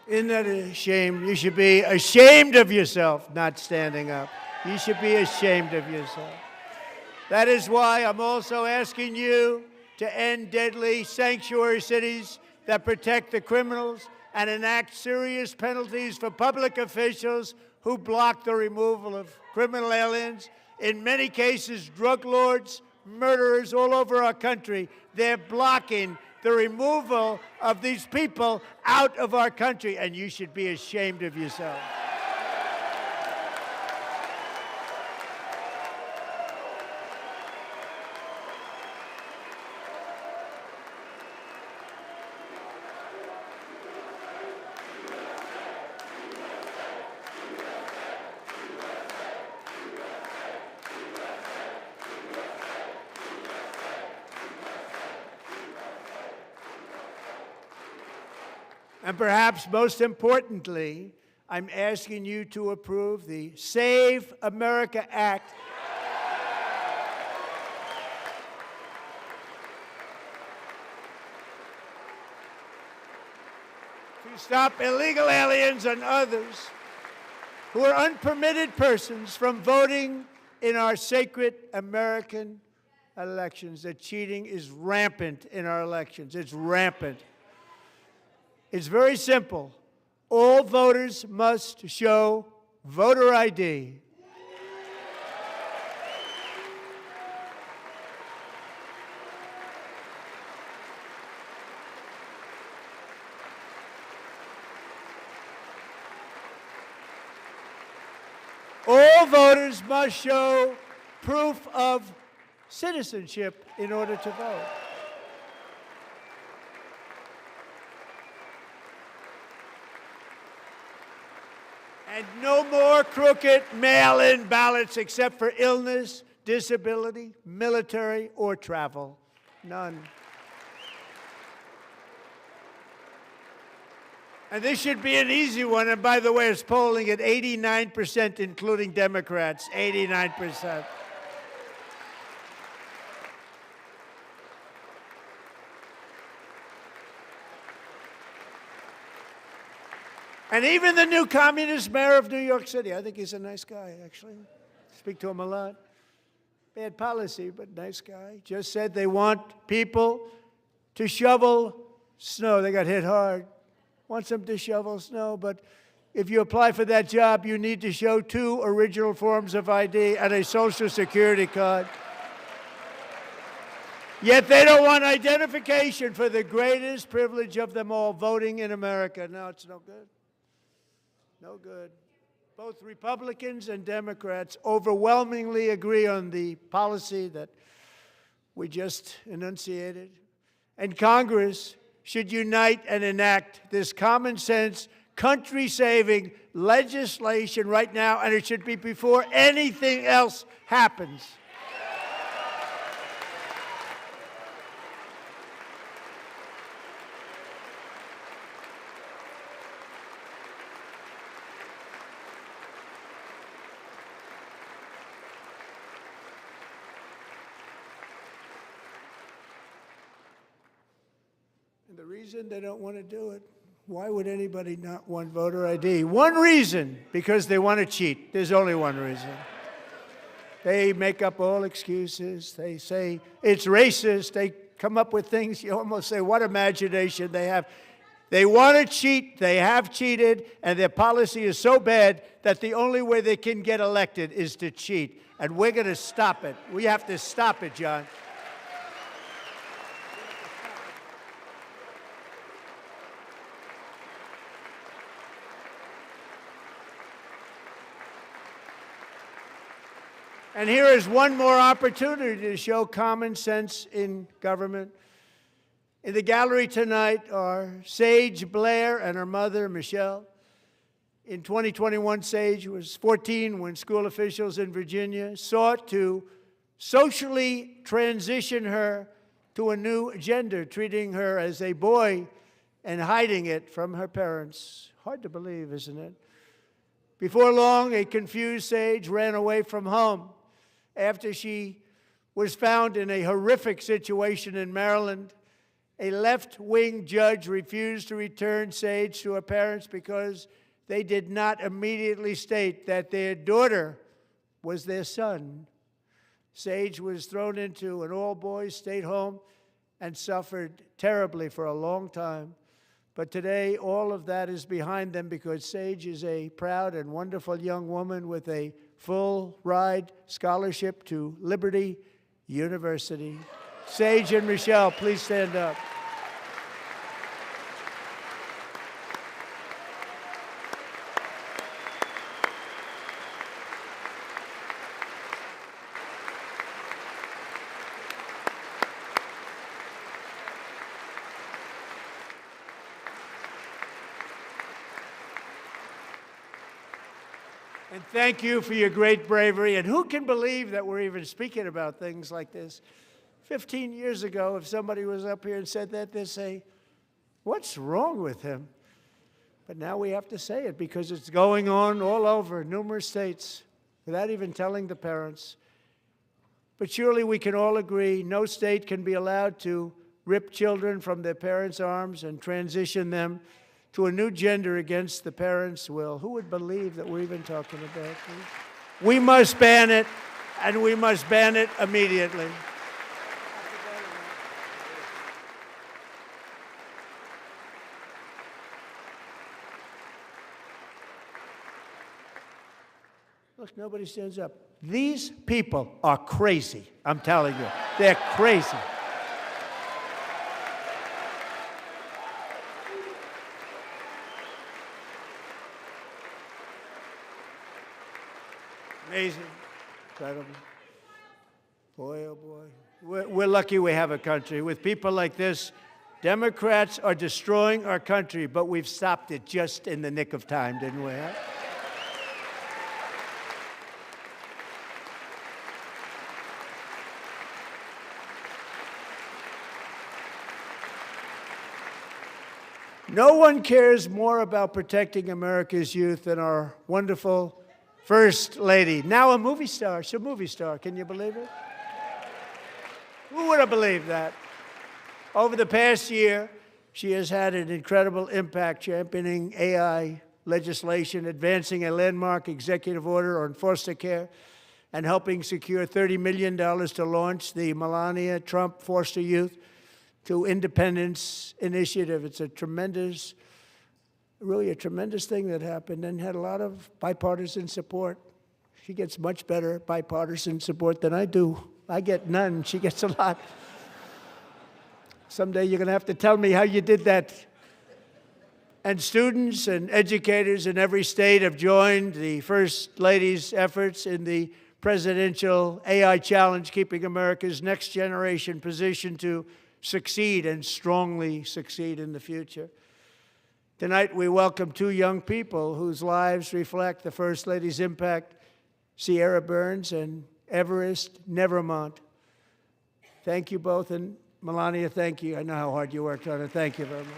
Isn't that a shame? You should be ashamed of yourself not standing up. You should be ashamed of yourself. That is why I'm also asking you to end deadly sanctuary cities that protect the criminals and enact serious penalties for public officials who block the removal of criminal aliens. In many cases, drug lords, murderers all over our country, they're blocking the removal of these people out of our country, and you should be ashamed of yourself. And perhaps most importantly, I'm asking you to approve the Save America Act. To stop illegal aliens and others who are unpermitted persons from voting in our sacred American elections. That cheating is rampant in our elections. It's rampant. It's very simple. All voters must show voter ID. All voters must show proof of citizenship in order to vote. And no more crooked mail-in ballots except for illness, disability, military, or travel. None. And this should be an easy one. And by the way, it's polling at 89%, including Democrats, 89%. And even the new communist mayor of New York City, I think he's a nice guy, actually. Speak to him a lot. Bad policy, but nice guy. Just said they want people to shovel snow. They got hit hard. Wants them to shovel snow, but if you apply for that job, you need to show 2 original forms of ID and a Social Security card. Yet they don't want identification for the greatest privilege of them all, voting in America. No, it's no good. No good. Both Republicans and Democrats overwhelmingly agree on the policy that we just enunciated. And Congress should unite and enact this common sense, country-saving legislation right now, and it should be before anything else happens. And the reason they don't want to do it, why would anybody not want voter ID? One reason, because they want to cheat. There's only one reason. They make up all excuses. They say it's racist. They come up with things, you almost say, what imagination they have. They want to cheat. They have cheated. And their policy is so bad that the only way they can get elected is to cheat. And we're going to stop it. We have to stop it, John. And here is one more opportunity to show common sense in government. In the gallery tonight are Sage Blair and her mother, Michelle. In 2021, Sage was 14 when school officials in Virginia sought to socially transition her to a new gender, treating her as a boy and hiding it from her parents. Hard to believe, isn't it? Before long, a confused Sage ran away from home after she was found in a horrific situation in Maryland A left-wing judge refused to return Sage to her parents because they did not immediately state that their daughter was their son. Sage was thrown into an all-boys state home and suffered terribly for a long time. But today, all of that is behind them because Sage is a proud and wonderful young woman with a full-ride scholarship to Liberty University. Sage and Michelle, please stand up. And thank you for your great bravery. And who can believe that we're even speaking about things like this? 15 years ago, if somebody was up here and said that, they'd say, what's wrong with him? But now we have to say it because it's going on all over numerous states without even telling the parents. But surely we can all agree no state can be allowed to rip children from their parents' arms and transition them to a new gender against the parents' will. Who would believe that we're even talking about this? We must ban it, and we must ban it immediately. Look, nobody stands up. These people are crazy, I'm telling you. They're crazy. Amazing. Incredible. Boy, oh boy. We're lucky we have a country. With people like this, Democrats are destroying our country, but we've stopped it just in the nick of time, didn't we? Huh? No one cares more about protecting America's youth than our wonderful First Lady, now a movie star. She's a movie star. Can you believe it? Who would have believed that? Over the past year, she has had an incredible impact championing AI legislation, advancing a landmark executive order on foster care, and helping secure $30 million to launch the Melania Trump Foster Youth to Independence Initiative. It's a tremendous, really a tremendous thing that happened and had a lot of bipartisan support. She gets much better bipartisan support than I do. I get none. She gets a lot. Someday you're going to have to tell me how you did that. And students and educators in every state have joined the First Lady's efforts in the presidential AI challenge, keeping America's next generation positioned to succeed and strongly succeed in the future. Tonight, we welcome two young people whose lives reflect the First Lady's impact, Sierra Burns and Everest Nevermont. Thank you both, and Melania, thank you. I know how hard you worked on it. Thank you very much.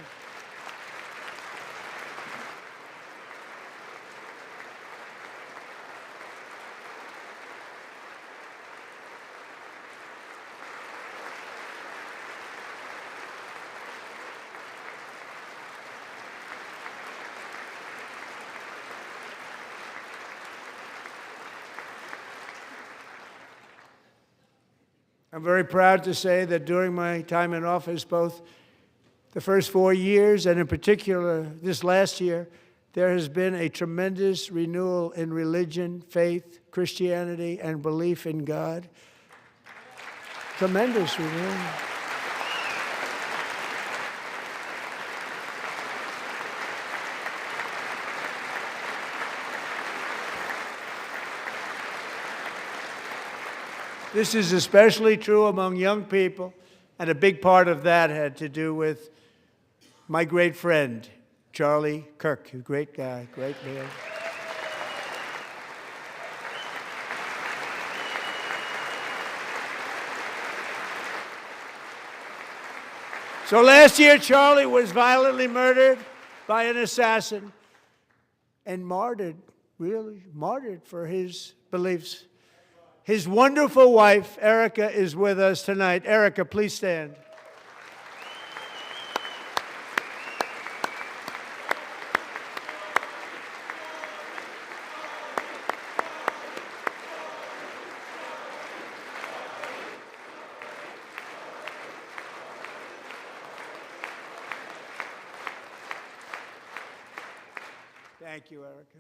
I'm very proud to say that during my time in office, both the first 4 years and in particular this last year, there has been a tremendous renewal in religion, faith, Christianity, and belief in God. Tremendous renewal. This is especially true among young people, and a big part of that had to do with my great friend, Charlie Kirk, a great guy, great man. So last year, Charlie was violently murdered by an assassin and martyred, really martyred for his beliefs. His wonderful wife, Erica, is with us tonight. Erica, please stand. Thank you, Erica.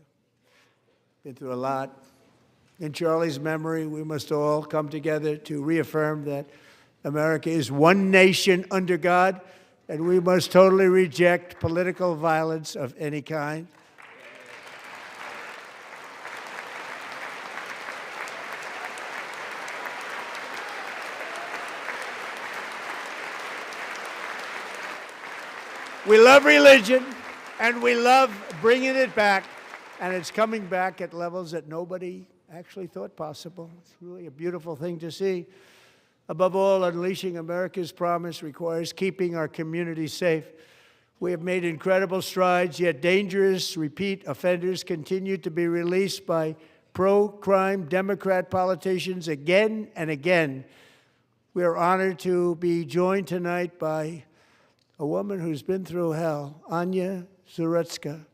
Been through a lot. In Charlie's memory, we must all come together to reaffirm that America is one nation under God, and we must totally reject political violence of any kind. We love religion, and we love bringing it back, and it's coming back at levels that nobody actually thought possible. It's really a beautiful thing to see. Above all, unleashing America's promise requires keeping our communities safe. We have made incredible strides, yet dangerous repeat offenders continue to be released by pro-crime Democrat politicians again and again. We are honored to be joined tonight by a woman who's been through hell, Anya Zarutska.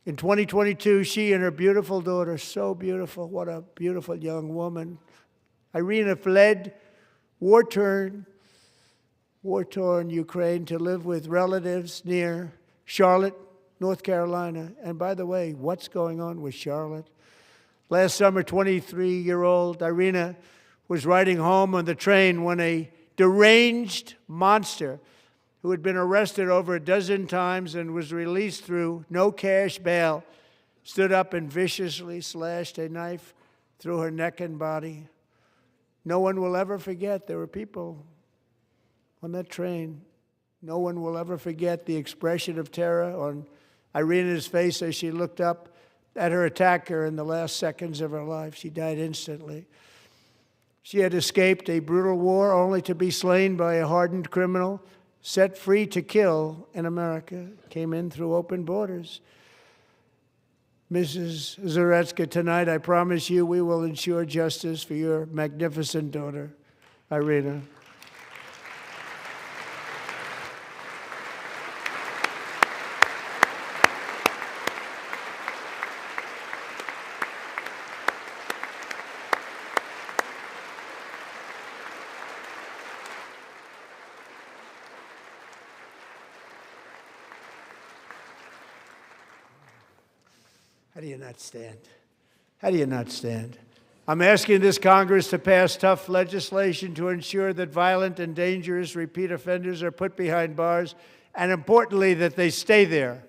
In 2022, she and her beautiful daughter, so beautiful, what a beautiful young woman, Irina, fled war-torn Ukraine to live with relatives near Charlotte, North Carolina. And by the way, what's going on with Charlotte? Last summer, 23-year-old Irina was riding home on the train when a deranged monster who had been arrested over a dozen times and was released through no cash bail, stood up and viciously slashed a knife through her neck and body. No one will ever forget there were people on that train. No one will ever forget the expression of terror on Irina's face as she looked up at her attacker in the last seconds of her life. She died instantly. She had escaped a brutal war only to be slain by a hardened criminal set free to kill in America, came in through open borders. Mrs. Zarutska, tonight I promise you we will ensure justice for your magnificent daughter, Irina. How do you not stand? How do you not stand? I'm asking this Congress to pass tough legislation to ensure that violent and dangerous repeat offenders are put behind bars, and importantly, that they stay there.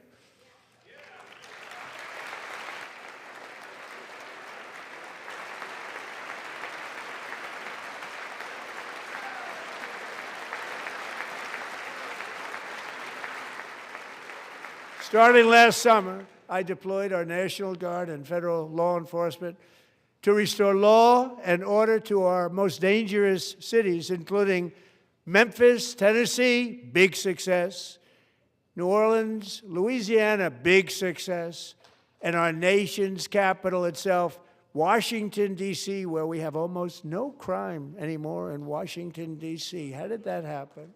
Starting last summer, I deployed our National Guard and federal law enforcement to restore law and order to our most dangerous cities, including Memphis, Tennessee, big success, New Orleans, Louisiana, big success, and our nation's capital itself, Washington, D.C., where we have almost no crime anymore in Washington, D.C. How did that happen?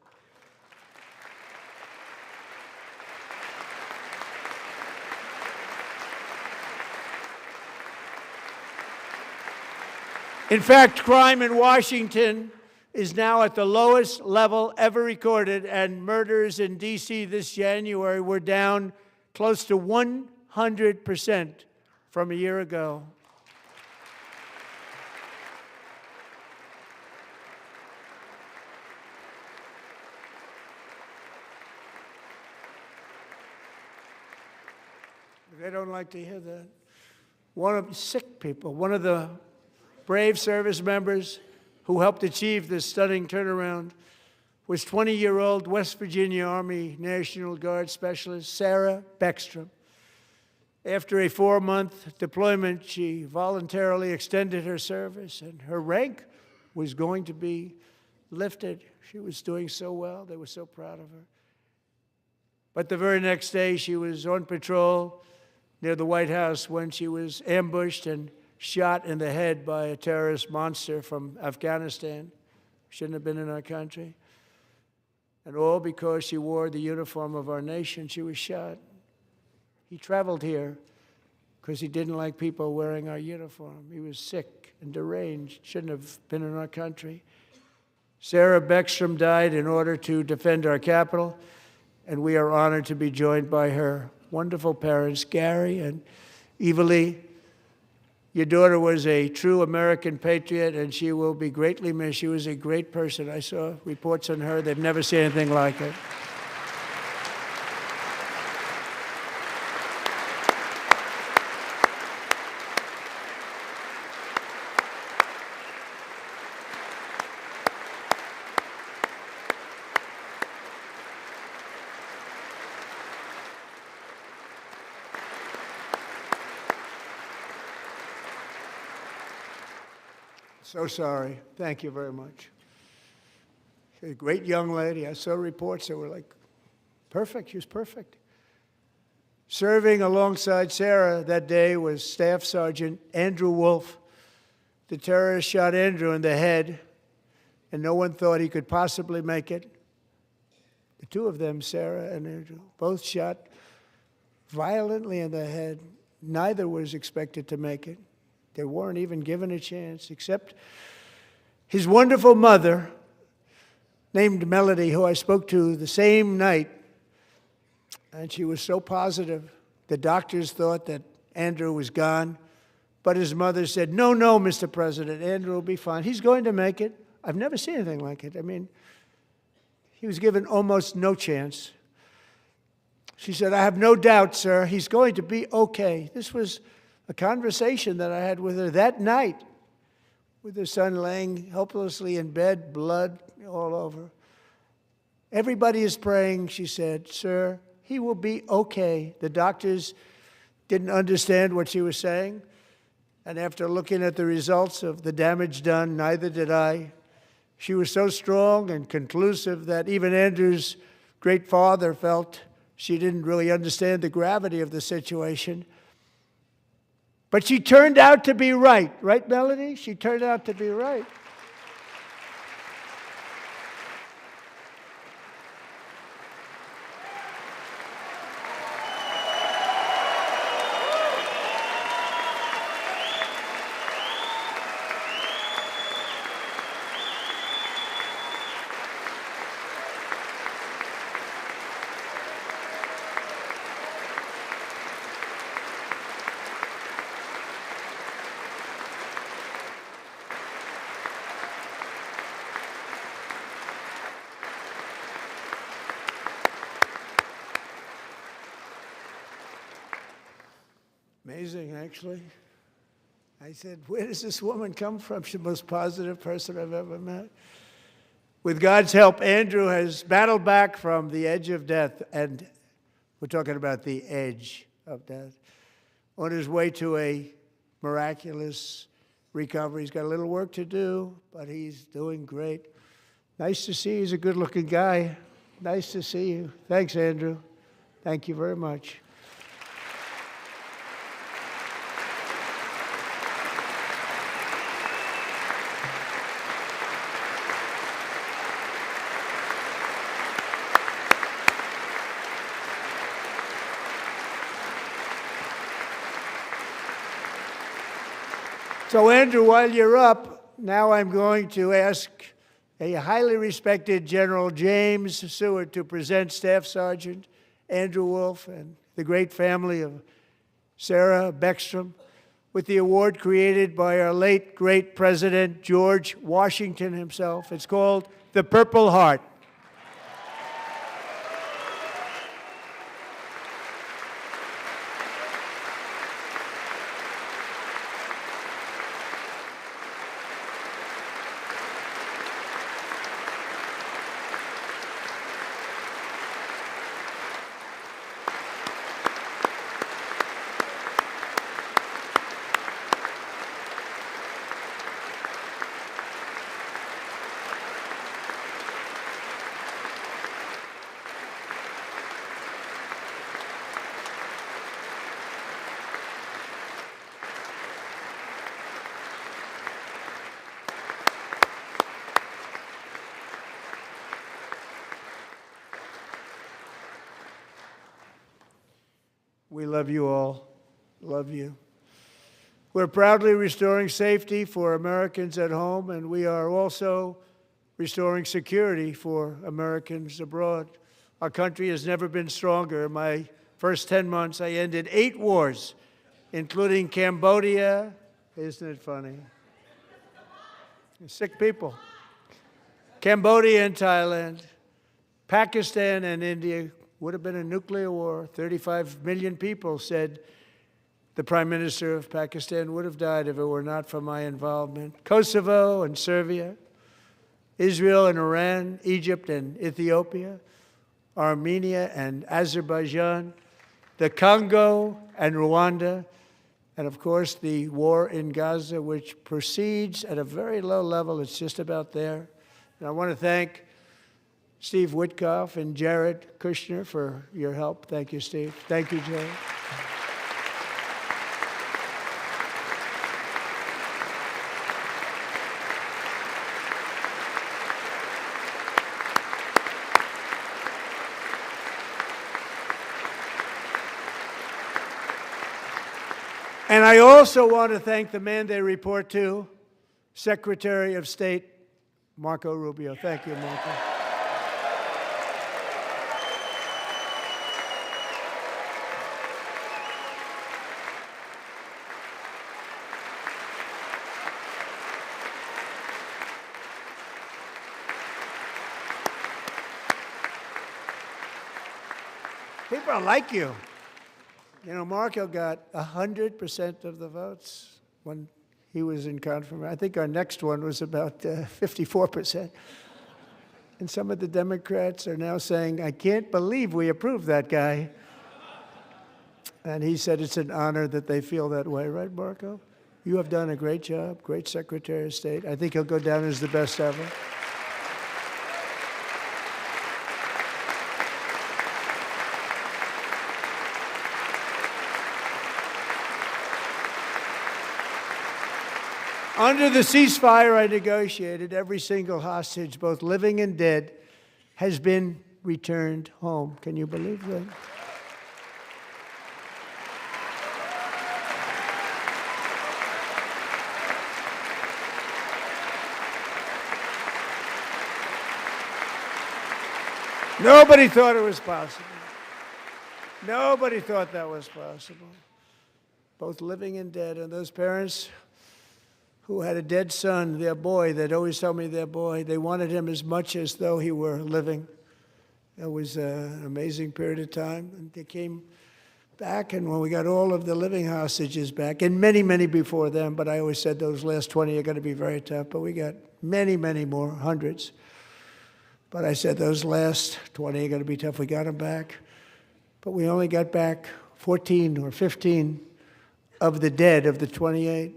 In fact, crime in Washington is now at the lowest level ever recorded, and murders in D.C. this January were down close to 100% from a year ago. They don't like to hear that. One of the brave service members who helped achieve this stunning turnaround was 20-year-old West Virginia Army National Guard Specialist Sarah Beckstrom. After a 4-month deployment, she voluntarily extended her service, and her rank was going to be lifted. She was doing so well. They were so proud of her. But the very next day, she was on patrol near the White House when she was ambushed and shot in the head by a terrorist monster from Afghanistan. Shouldn't have been in our country. And all because she wore the uniform of our nation. She was shot. He traveled here because he didn't like people wearing our uniform. He was sick and deranged. Shouldn't have been in our country. Sarah Beckstrom died in order to defend our capital, and we are honored to be joined by her wonderful parents, Gary and Evalie. Your daughter was a true American patriot, and she will be greatly missed. She was a great person. I saw reports on her. They've never seen anything like it. So sorry. Thank you very much. She's a great young lady. I saw reports that were like, perfect. She was perfect. Serving alongside Sarah that day was Staff Sergeant Andrew Wolf. The terrorist shot Andrew in the head, and no one thought he could possibly make it. The two of them, Sarah and Andrew, both shot violently in the head. Neither was expected to make it. They weren't even given a chance, except his wonderful mother, named Melody, who I spoke to the same night, and she was so positive. The doctors thought that Andrew was gone, but his mother said, no, Mr. President, Andrew will be fine. He's going to make it. I've never seen anything like it. I mean, he was given almost no chance. She said, I have no doubt, sir, he's going to be okay. This was a conversation that I had with her that night, with her son laying helplessly in bed, blood all over. Everybody is praying, she said, sir, he will be okay. The doctors didn't understand what she was saying, and after looking at the results of the damage done, neither did I. She was so strong and conclusive that even Andrew's great father felt she didn't really understand the gravity of the situation. But she turned out to be right. Right, Melody? She turned out to be right. Amazing, actually. I said, where does this woman come from? She's the most positive person I've ever met. With God's help, Andrew has battled back from the edge of death, and we're talking about the edge of death, on his way to a miraculous recovery. He's got a little work to do, but he's doing great. Nice to see you. He's a good-looking guy. Nice to see you. Thanks, Andrew. Thank you very much. So, Andrew, while you're up, now I'm going to ask a highly respected General James Seward to present Staff Sergeant Andrew Wolf and the great family of Sarah Beckstrom with the award created by our late, great President George Washington himself. It's called the Purple Heart. We love you all. Love you. We're proudly restoring safety for Americans at home, and we are also restoring security for Americans abroad. Our country has never been stronger. My first 10 months, I ended 8 wars, including Cambodia. Isn't it funny? Sick people. Cambodia and Thailand, Pakistan and India. Would have been a nuclear war. 35 million people said the Prime Minister of Pakistan would have died if it were not for my involvement. Kosovo and Serbia, Israel and Iran, Egypt and Ethiopia, Armenia and Azerbaijan, the Congo and Rwanda, and of course the war in Gaza, which proceeds at a very low level. It's just about there. And I want to thank Steve Witkoff and Jared Kushner for your help. Thank you, Steve. Thank you, Jared. And I also want to thank the man they report to, Secretary of State Marco Rubio. Thank you, Marco. People like you. You know, Marco got 100% of the votes when he was in confirmation. I think our next one was about 54%. And some of the Democrats are now saying, I can't believe we approved that guy. And he said it's an honor that they feel that way, right, Marco? You have done a great job, great Secretary of State. I think he'll go down as the best ever. Under the ceasefire I negotiated, every single hostage, both living and dead, has been returned home. Can you believe that? Nobody thought it was possible. Nobody thought that was possible. Both living and dead. And those parents who had a dead son, their boy, they'd always tell me their boy, they wanted him as much as though he were living. It was an amazing period of time. And they came back, and when we got all of the living hostages back, and many, many before them, but I always said those last 20 are going to be very tough, but we got many, many more, hundreds. But I said those last 20 are going to be tough. We got them back. But we only got back 14 or 15 of the dead of the 28.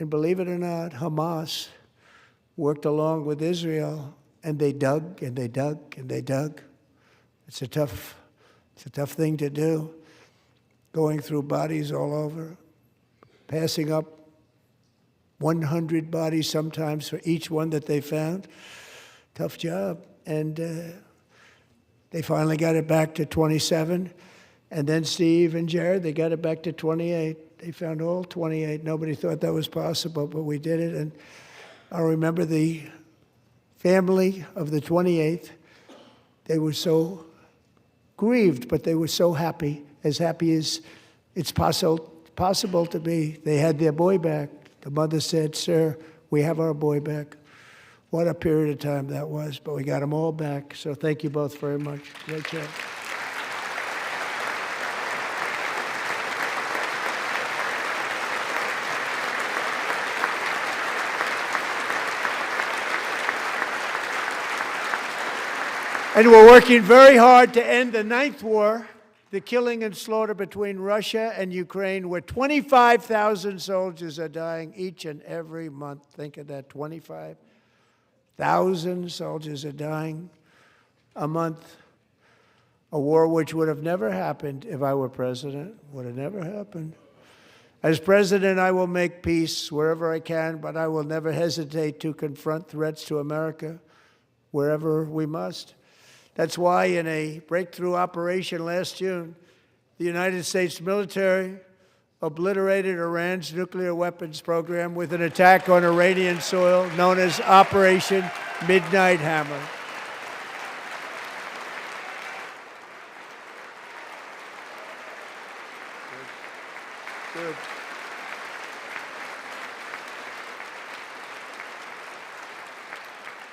And believe it or not, Hamas worked along with Israel, and they dug and they dug and they dug. It's a tough thing to do, going through bodies all over, passing up 100 bodies sometimes for each one that they found. Tough job. And they finally got it back to 27. And then Steve and Jared, they got it back to 28. They found all 28. Nobody thought that was possible, but we did it. And I remember the family of the 28th. They were so grieved, but they were so happy as it's possible to be. They had their boy back. The mother said, "Sir, we have our boy back." What a period of time that was, but we got them all back. So thank you both very much. Great job. And we're working very hard to end the 9th war, the killing and slaughter between Russia and Ukraine, where 25,000 soldiers are dying each and every month. Think of that, 25,000 soldiers are dying a month. A war which would have never happened if I were president, would have never happened. As president, I will make peace wherever I can, but I will never hesitate to confront threats to America wherever we must. That's why in a breakthrough operation last June, the United States military obliterated Iran's nuclear weapons program with an attack on Iranian soil known as Operation Midnight Hammer.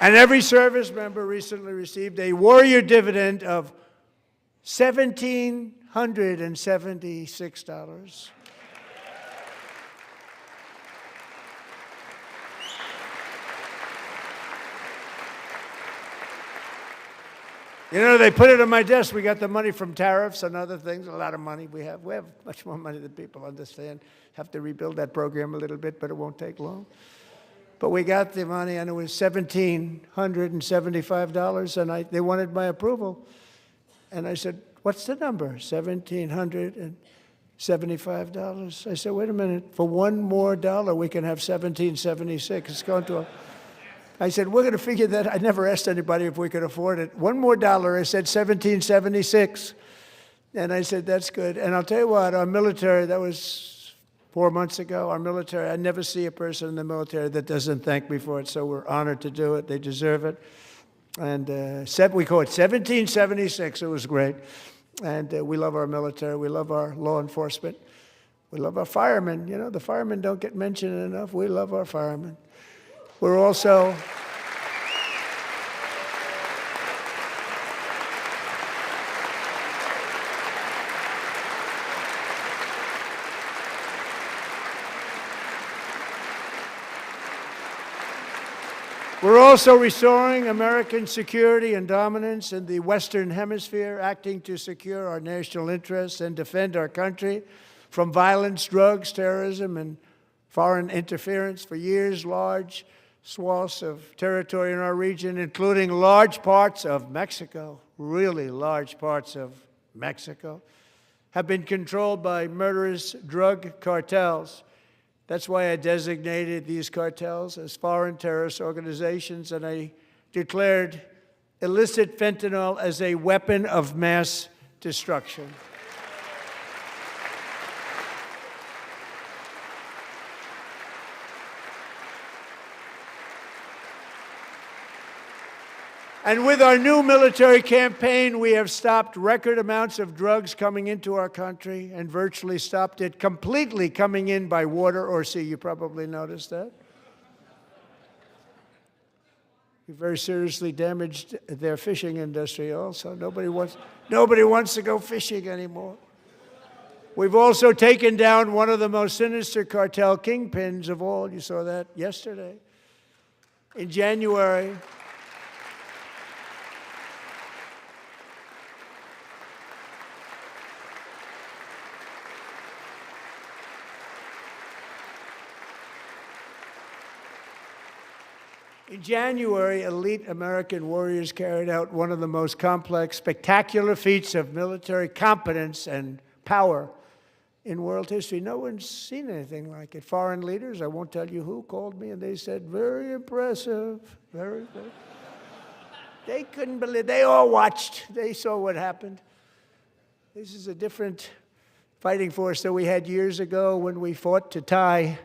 And every service member recently received a warrior dividend of $1,776. You know, they put it on my desk. We got the money from tariffs and other things, a lot of money we have. We have much more money than people understand. Have to rebuild that program a little bit, but it won't take long. But we got the money, and it was $1,775, and they wanted my approval. And I said, what's the number? $1,775. I said, wait a minute. For one more dollar, we can have $1,776. It's going to I said, we're going to figure that. I never asked anybody if we could afford it. One more dollar, I said $1,776. And I said, that's good. And I'll tell you what, our military, that was 4 months ago, our military, I never see a person in the military that doesn't thank me for it, so we're honored to do it. They deserve it. And we call it 1776. It was great. And we love our military. We love our law enforcement. We love our firemen. You know, the firemen don't get mentioned enough. We love our firemen. We're also restoring American security and dominance in the Western Hemisphere, acting to secure our national interests and defend our country from violence, drugs, terrorism, and foreign interference. For years, large swaths of territory in our region, including large parts of Mexico, really large parts of Mexico, have been controlled by murderous drug cartels. That's why I designated these cartels as foreign terrorist organizations, and I declared illicit fentanyl as a weapon of mass destruction. And with our new military campaign, we have stopped record amounts of drugs coming into our country and virtually stopped it completely coming in by water or sea. You probably noticed that. We very seriously damaged their fishing industry also. Nobody wants to go fishing anymore. We've also taken down one of the most sinister cartel kingpins of all. You saw that yesterday. In January, elite American warriors carried out one of the most complex, spectacular feats of military competence and power in world history. No one's seen anything like it. Foreign leaders, I won't tell you who, called me and they said, very impressive, very good. They couldn't believe, they all watched, they saw what happened. This is a different fighting force that we had years ago when we fought to tie.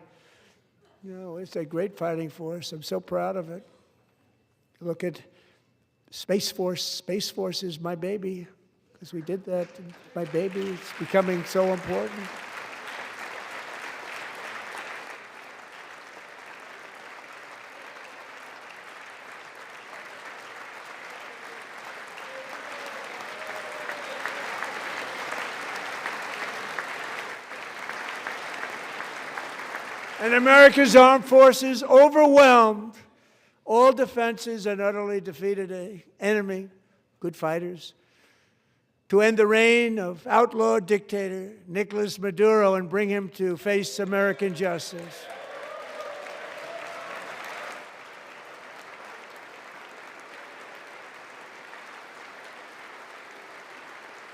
You know, it's a great fighting force. I'm so proud of it. Look at Space Force. Space Force is my baby, because we did that. My baby is becoming so important. And America's armed forces overwhelmed all defenses and utterly defeated an enemy, good fighters, to end the reign of outlaw dictator Nicolas Maduro and bring him to face American justice.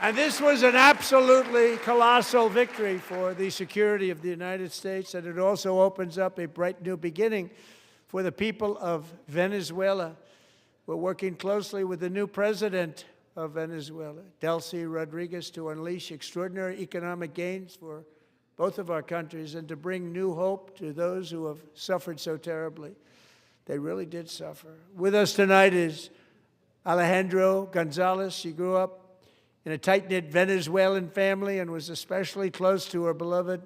And this was an absolutely colossal victory for the security of the United States, and it also opens up a bright new beginning for the people of Venezuela. We're working closely with the new president of Venezuela, Delcy Rodriguez, to unleash extraordinary economic gains for both of our countries and to bring new hope to those who have suffered so terribly. They really did suffer. With us tonight is Alejandro Gonzalez. She grew up in a tight-knit Venezuelan family and was especially close to her beloved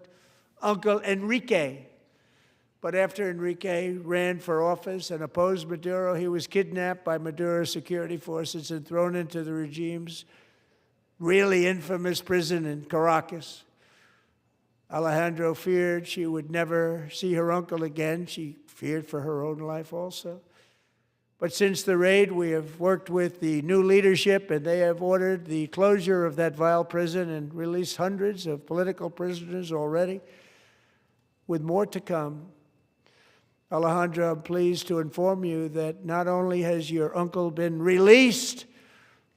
Uncle Enrique. But after Enrique ran for office and opposed Maduro, he was kidnapped by Maduro's security forces and thrown into the regime's really infamous prison in Caracas. Alejandro feared she would never see her uncle again. She feared for her own life also. But since the raid, we have worked with the new leadership, and they have ordered the closure of that vile prison and released hundreds of political prisoners already, with more to come. Alejandro, I'm pleased to inform you that not only has your uncle been released,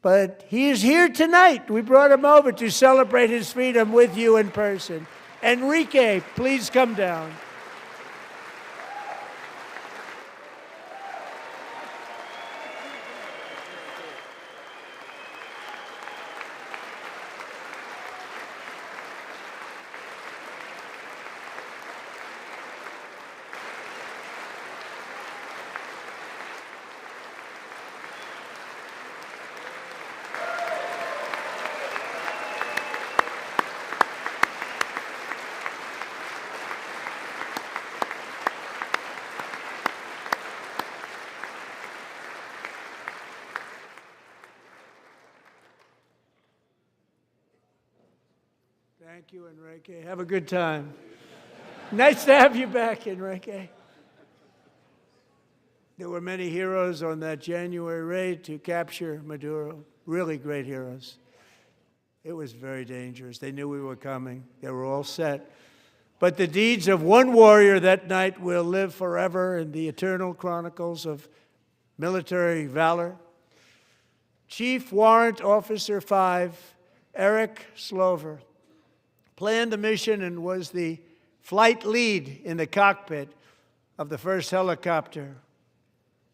but he is here tonight. We brought him over to celebrate his freedom with you in person. Enrique, please come down. Thank you, Enrique. Have a good time. Nice to have you back, Enrique. There were many heroes on that January raid to capture Maduro, really great heroes. It was very dangerous. They knew we were coming. They were all set. But the deeds of one warrior that night will live forever in the eternal chronicles of military valor. Chief Warrant Officer 5, Eric Slover, planned the mission and was the flight lead in the cockpit of the first helicopter,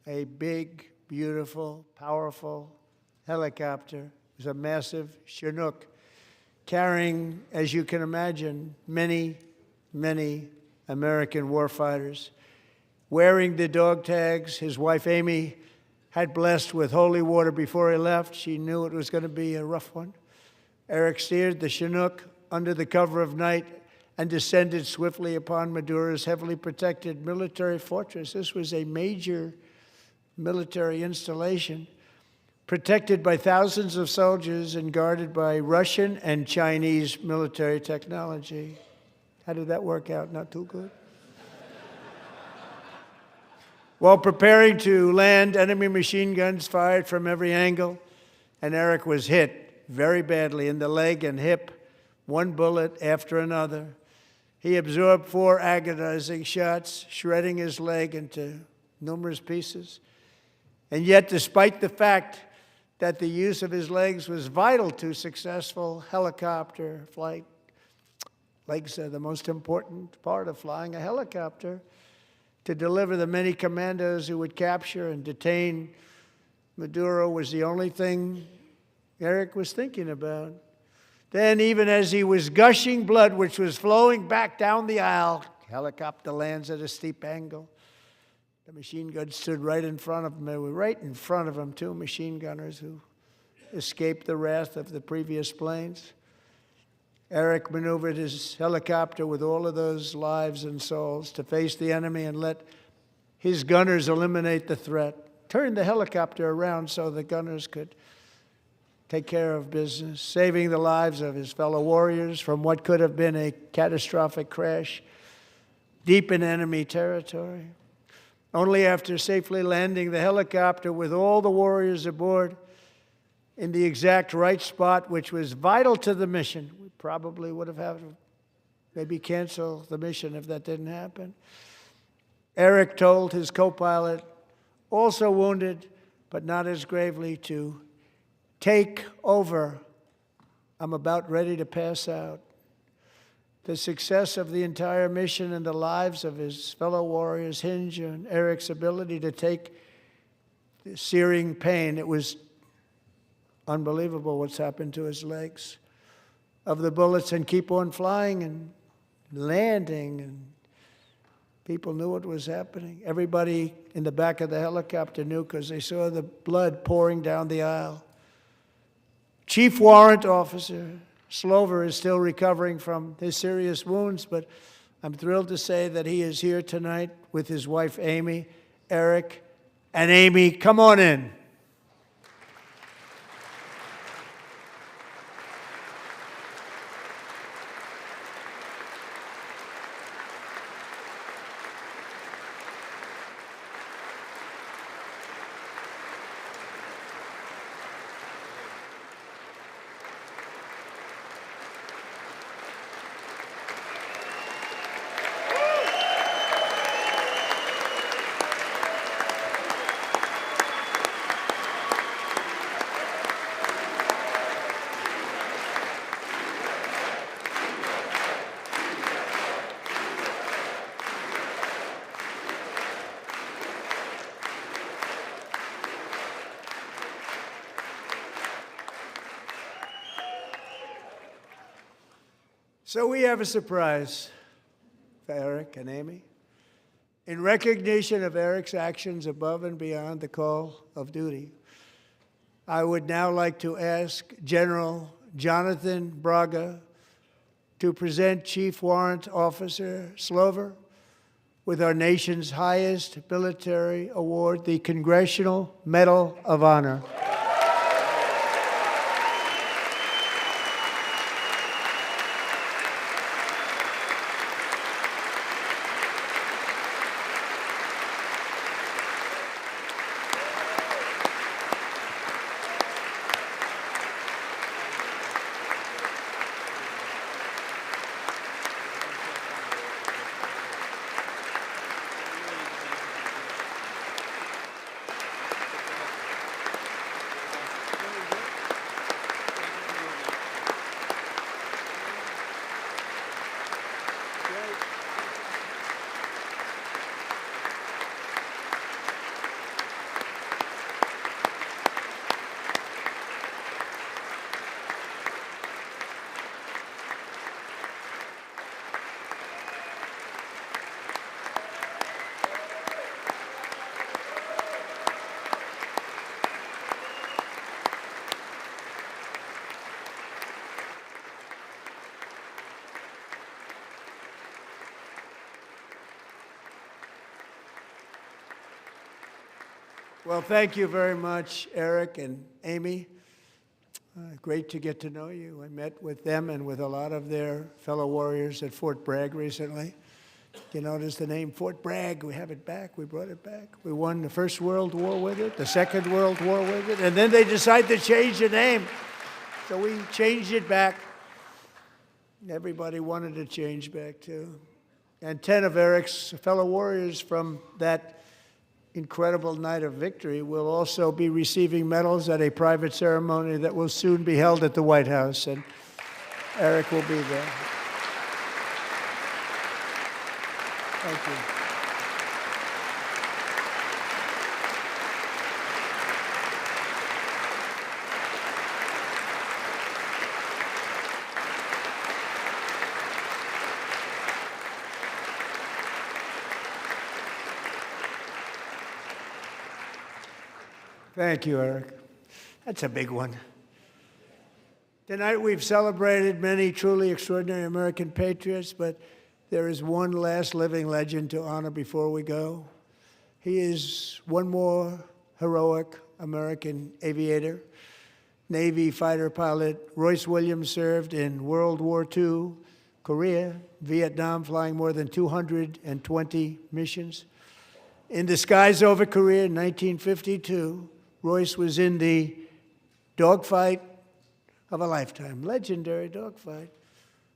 a big, beautiful, powerful helicopter. It was a massive Chinook carrying, as you can imagine, many, many American warfighters. Wearing the dog tags, his wife Amy had blessed with holy water before he left. She knew it was going to be a rough one. Eric steered the Chinook under the cover of night and descended swiftly upon Maduro's heavily protected military fortress. This was a major military installation, protected by thousands of soldiers and guarded by Russian and Chinese military technology. How did that work out? Not too good. While preparing to land, enemy machine guns fired from every angle, and Eric was hit very badly in the leg and hip, one bullet after another. He absorbed 4 agonizing shots, shredding his leg into numerous pieces. And yet, despite the fact that the use of his legs was vital to successful helicopter flight, legs are the most important part of flying a helicopter, to deliver the many commandos who would capture and detain Maduro was the only thing Eric was thinking about. Then, even as he was gushing blood, which was flowing back down the aisle, helicopter lands at a steep angle. The machine guns stood right in front of him. They were right in front of him, 2 machine gunners who escaped the wrath of the previous planes. Eric maneuvered his helicopter with all of those lives and souls to face the enemy and let his gunners eliminate the threat. Turned the helicopter around so the gunners could take care of business, saving the lives of his fellow warriors from what could have been a catastrophic crash deep in enemy territory. Only after safely landing the helicopter with all the warriors aboard in the exact right spot, which was vital to the mission. We probably would have had to maybe cancel the mission if that didn't happen. Eric told his co-pilot, also wounded, but not as gravely, to take over. I'm about ready to pass out. The success of the entire mission and the lives of his fellow warriors hinge on Eric's ability to take the searing pain. It was unbelievable what's happened to his legs of the bullets and keep on flying and landing, and people knew what was happening. Everybody in the back of the helicopter knew because they saw the blood pouring down the aisle. Chief Warrant Officer Slover is still recovering from his serious wounds, but I'm thrilled to say that he is here tonight with his wife, Amy, Eric, and Amy. Come on in. So we have a surprise for Eric and Amy. In recognition of Eric's actions above and beyond the call of duty, I would now like to ask General Jonathan Braga to present Chief Warrant Officer Slover with our nation's highest military award, the Congressional Medal of Honor. Well, thank you very much, Eric and Amy. Great to get to know you. I met with them and with a lot of their fellow warriors at Fort Bragg recently. You notice the name Fort Bragg, we have it back, we brought it back. We won the First World War with it, the Second World War with it, and then they decided to change the name. So we changed it back. Everybody wanted to change back too. And 10 of Eric's fellow warriors from that incredible night of victory will also be receiving medals at a private ceremony that will soon be held at the White House, and Eric will be there. Thank you. Thank you, Eric. That's a big one. Tonight we've celebrated many truly extraordinary American patriots, but there is one last living legend to honor before we go. He is one more heroic American aviator, Navy fighter pilot. Royce Williams served in World War II, Korea, Vietnam, flying more than 220 missions. In the skies over Korea in 1952, Royce was in the dogfight of a lifetime, legendary dogfight.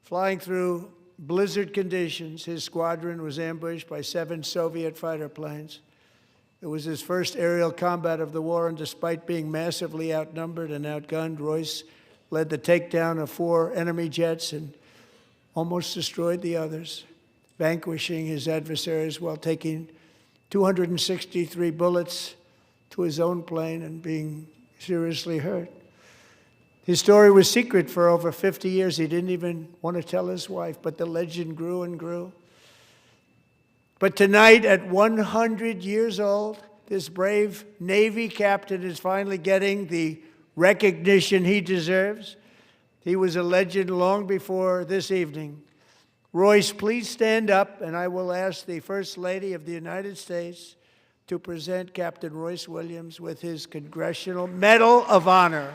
Flying through blizzard conditions, his squadron was ambushed by 7 Soviet fighter planes. It was his first aerial combat of the war, and despite being massively outnumbered and outgunned, Royce led the takedown of 4 enemy jets and almost destroyed the others, vanquishing his adversaries while taking 263 bullets to his own plane and being seriously hurt. His story was secret for over 50 years. He didn't even want to tell his wife, but the legend grew and grew. But tonight, at 100 years old, this brave Navy captain is finally getting the recognition he deserves. He was a legend long before this evening. Royce, please stand up, and I will ask the First Lady of the United States to present Captain Royce Williams with his Congressional Medal of Honor.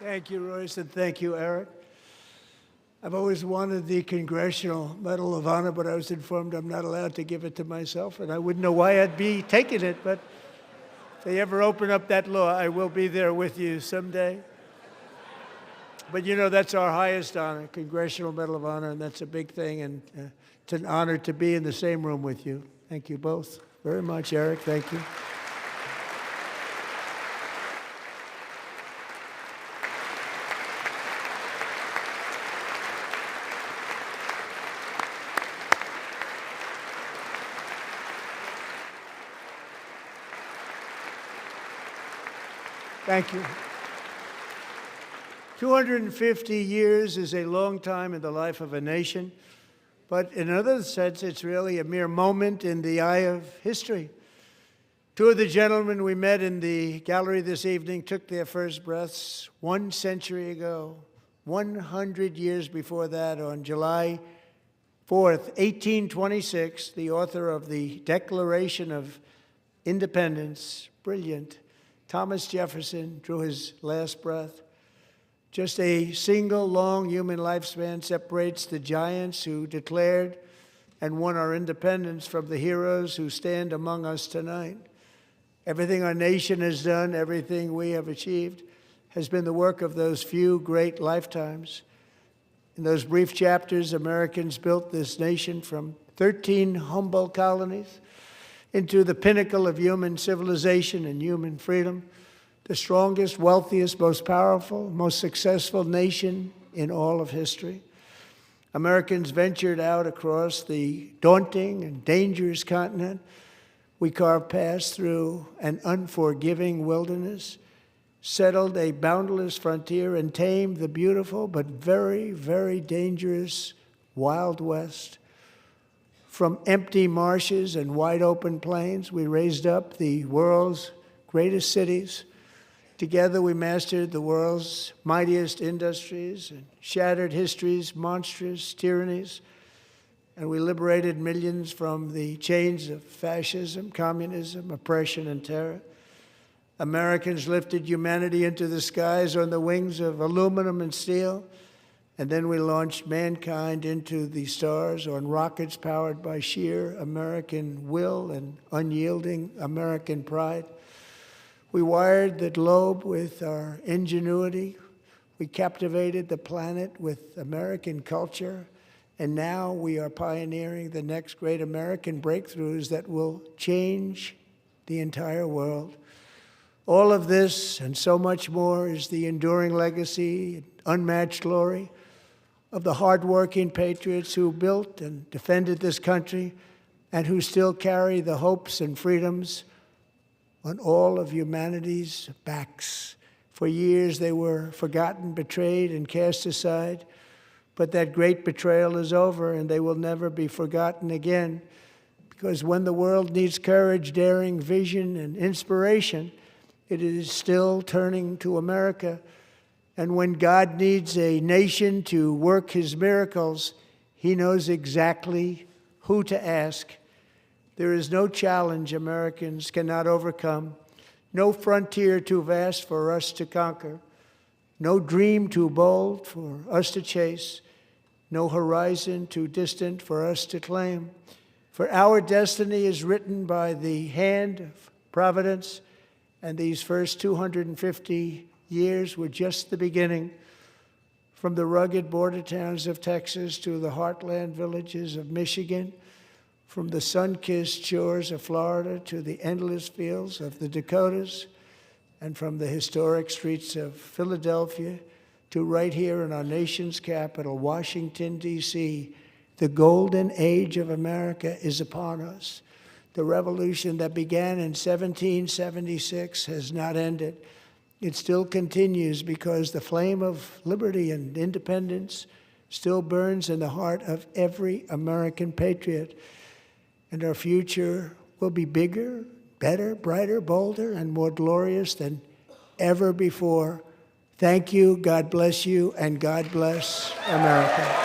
Thank you, Royce, and thank you, Eric. I've always wanted the Congressional Medal of Honor, but I was informed I'm not allowed to give it to myself, and I wouldn't know why I'd be taking it, but if they ever open up that law, I will be there with you someday. But you know, that's our highest honor, Congressional Medal of Honor, and that's a big thing, and it's an honor to be in the same room with you. Thank you both very much, Eric. Thank you. Thank you. 250 years is a long time in the life of a nation, but in another sense, it's really a mere moment in the eye of history. Two of the gentlemen we met in the gallery this evening took their first breaths 1 century ago, 100 years before that, on July 4th, 1826, the author of the Declaration of Independence, brilliant, Thomas Jefferson, drew his last breath. Just a single long human lifespan separates the giants who declared and won our independence from the heroes who stand among us tonight. Everything our nation has done, everything we have achieved, has been the work of those few great lifetimes. In those brief chapters, Americans built this nation from 13 humble colonies into the pinnacle of human civilization and human freedom, the strongest, wealthiest, most powerful, most successful nation in all of history. Americans ventured out across the daunting and dangerous continent. We carved paths through an unforgiving wilderness, settled a boundless frontier, and tamed the beautiful but very, very dangerous Wild West. From empty marshes and wide open plains, we raised up the world's greatest cities. Together, we mastered the world's mightiest industries and shattered history's monstrous tyrannies. And we liberated millions from the chains of fascism, communism, oppression, and terror. Americans lifted humanity into the skies on the wings of aluminum and steel, And then we launched mankind into the stars on rockets powered by sheer American will and unyielding American pride. We wired the globe with our ingenuity. We captivated the planet with American culture. And now we are pioneering the next great American breakthroughs that will change the entire world. All of this and so much more is the enduring legacy, unmatched glory of the hardworking patriots who built and defended this country and who still carry the hopes and freedoms on all of humanity's backs. For years they were forgotten, betrayed, and cast aside. But that great betrayal is over, and they will never be forgotten again. Because when the world needs courage, daring, vision, and inspiration, it is still turning to America. And when God needs a nation to work his miracles, he knows exactly who to ask. There is no challenge Americans cannot overcome, no frontier too vast for us to conquer, no dream too bold for us to chase, no horizon too distant for us to claim. For our destiny is written by the hand of providence, and these first 250 years were just the beginning. From the rugged border towns of Texas to the heartland villages of Michigan, from the sun-kissed shores of Florida to the endless fields of the Dakotas, and from the historic streets of Philadelphia to right here in our nation's capital, Washington, D.C., the golden age of America is upon us. The revolution that began in 1776 has not ended. It still continues because the flame of liberty and independence still burns in the heart of every American patriot. And our future will be bigger, better, brighter, bolder, and more glorious than ever before. Thank you, God bless you, and God bless America.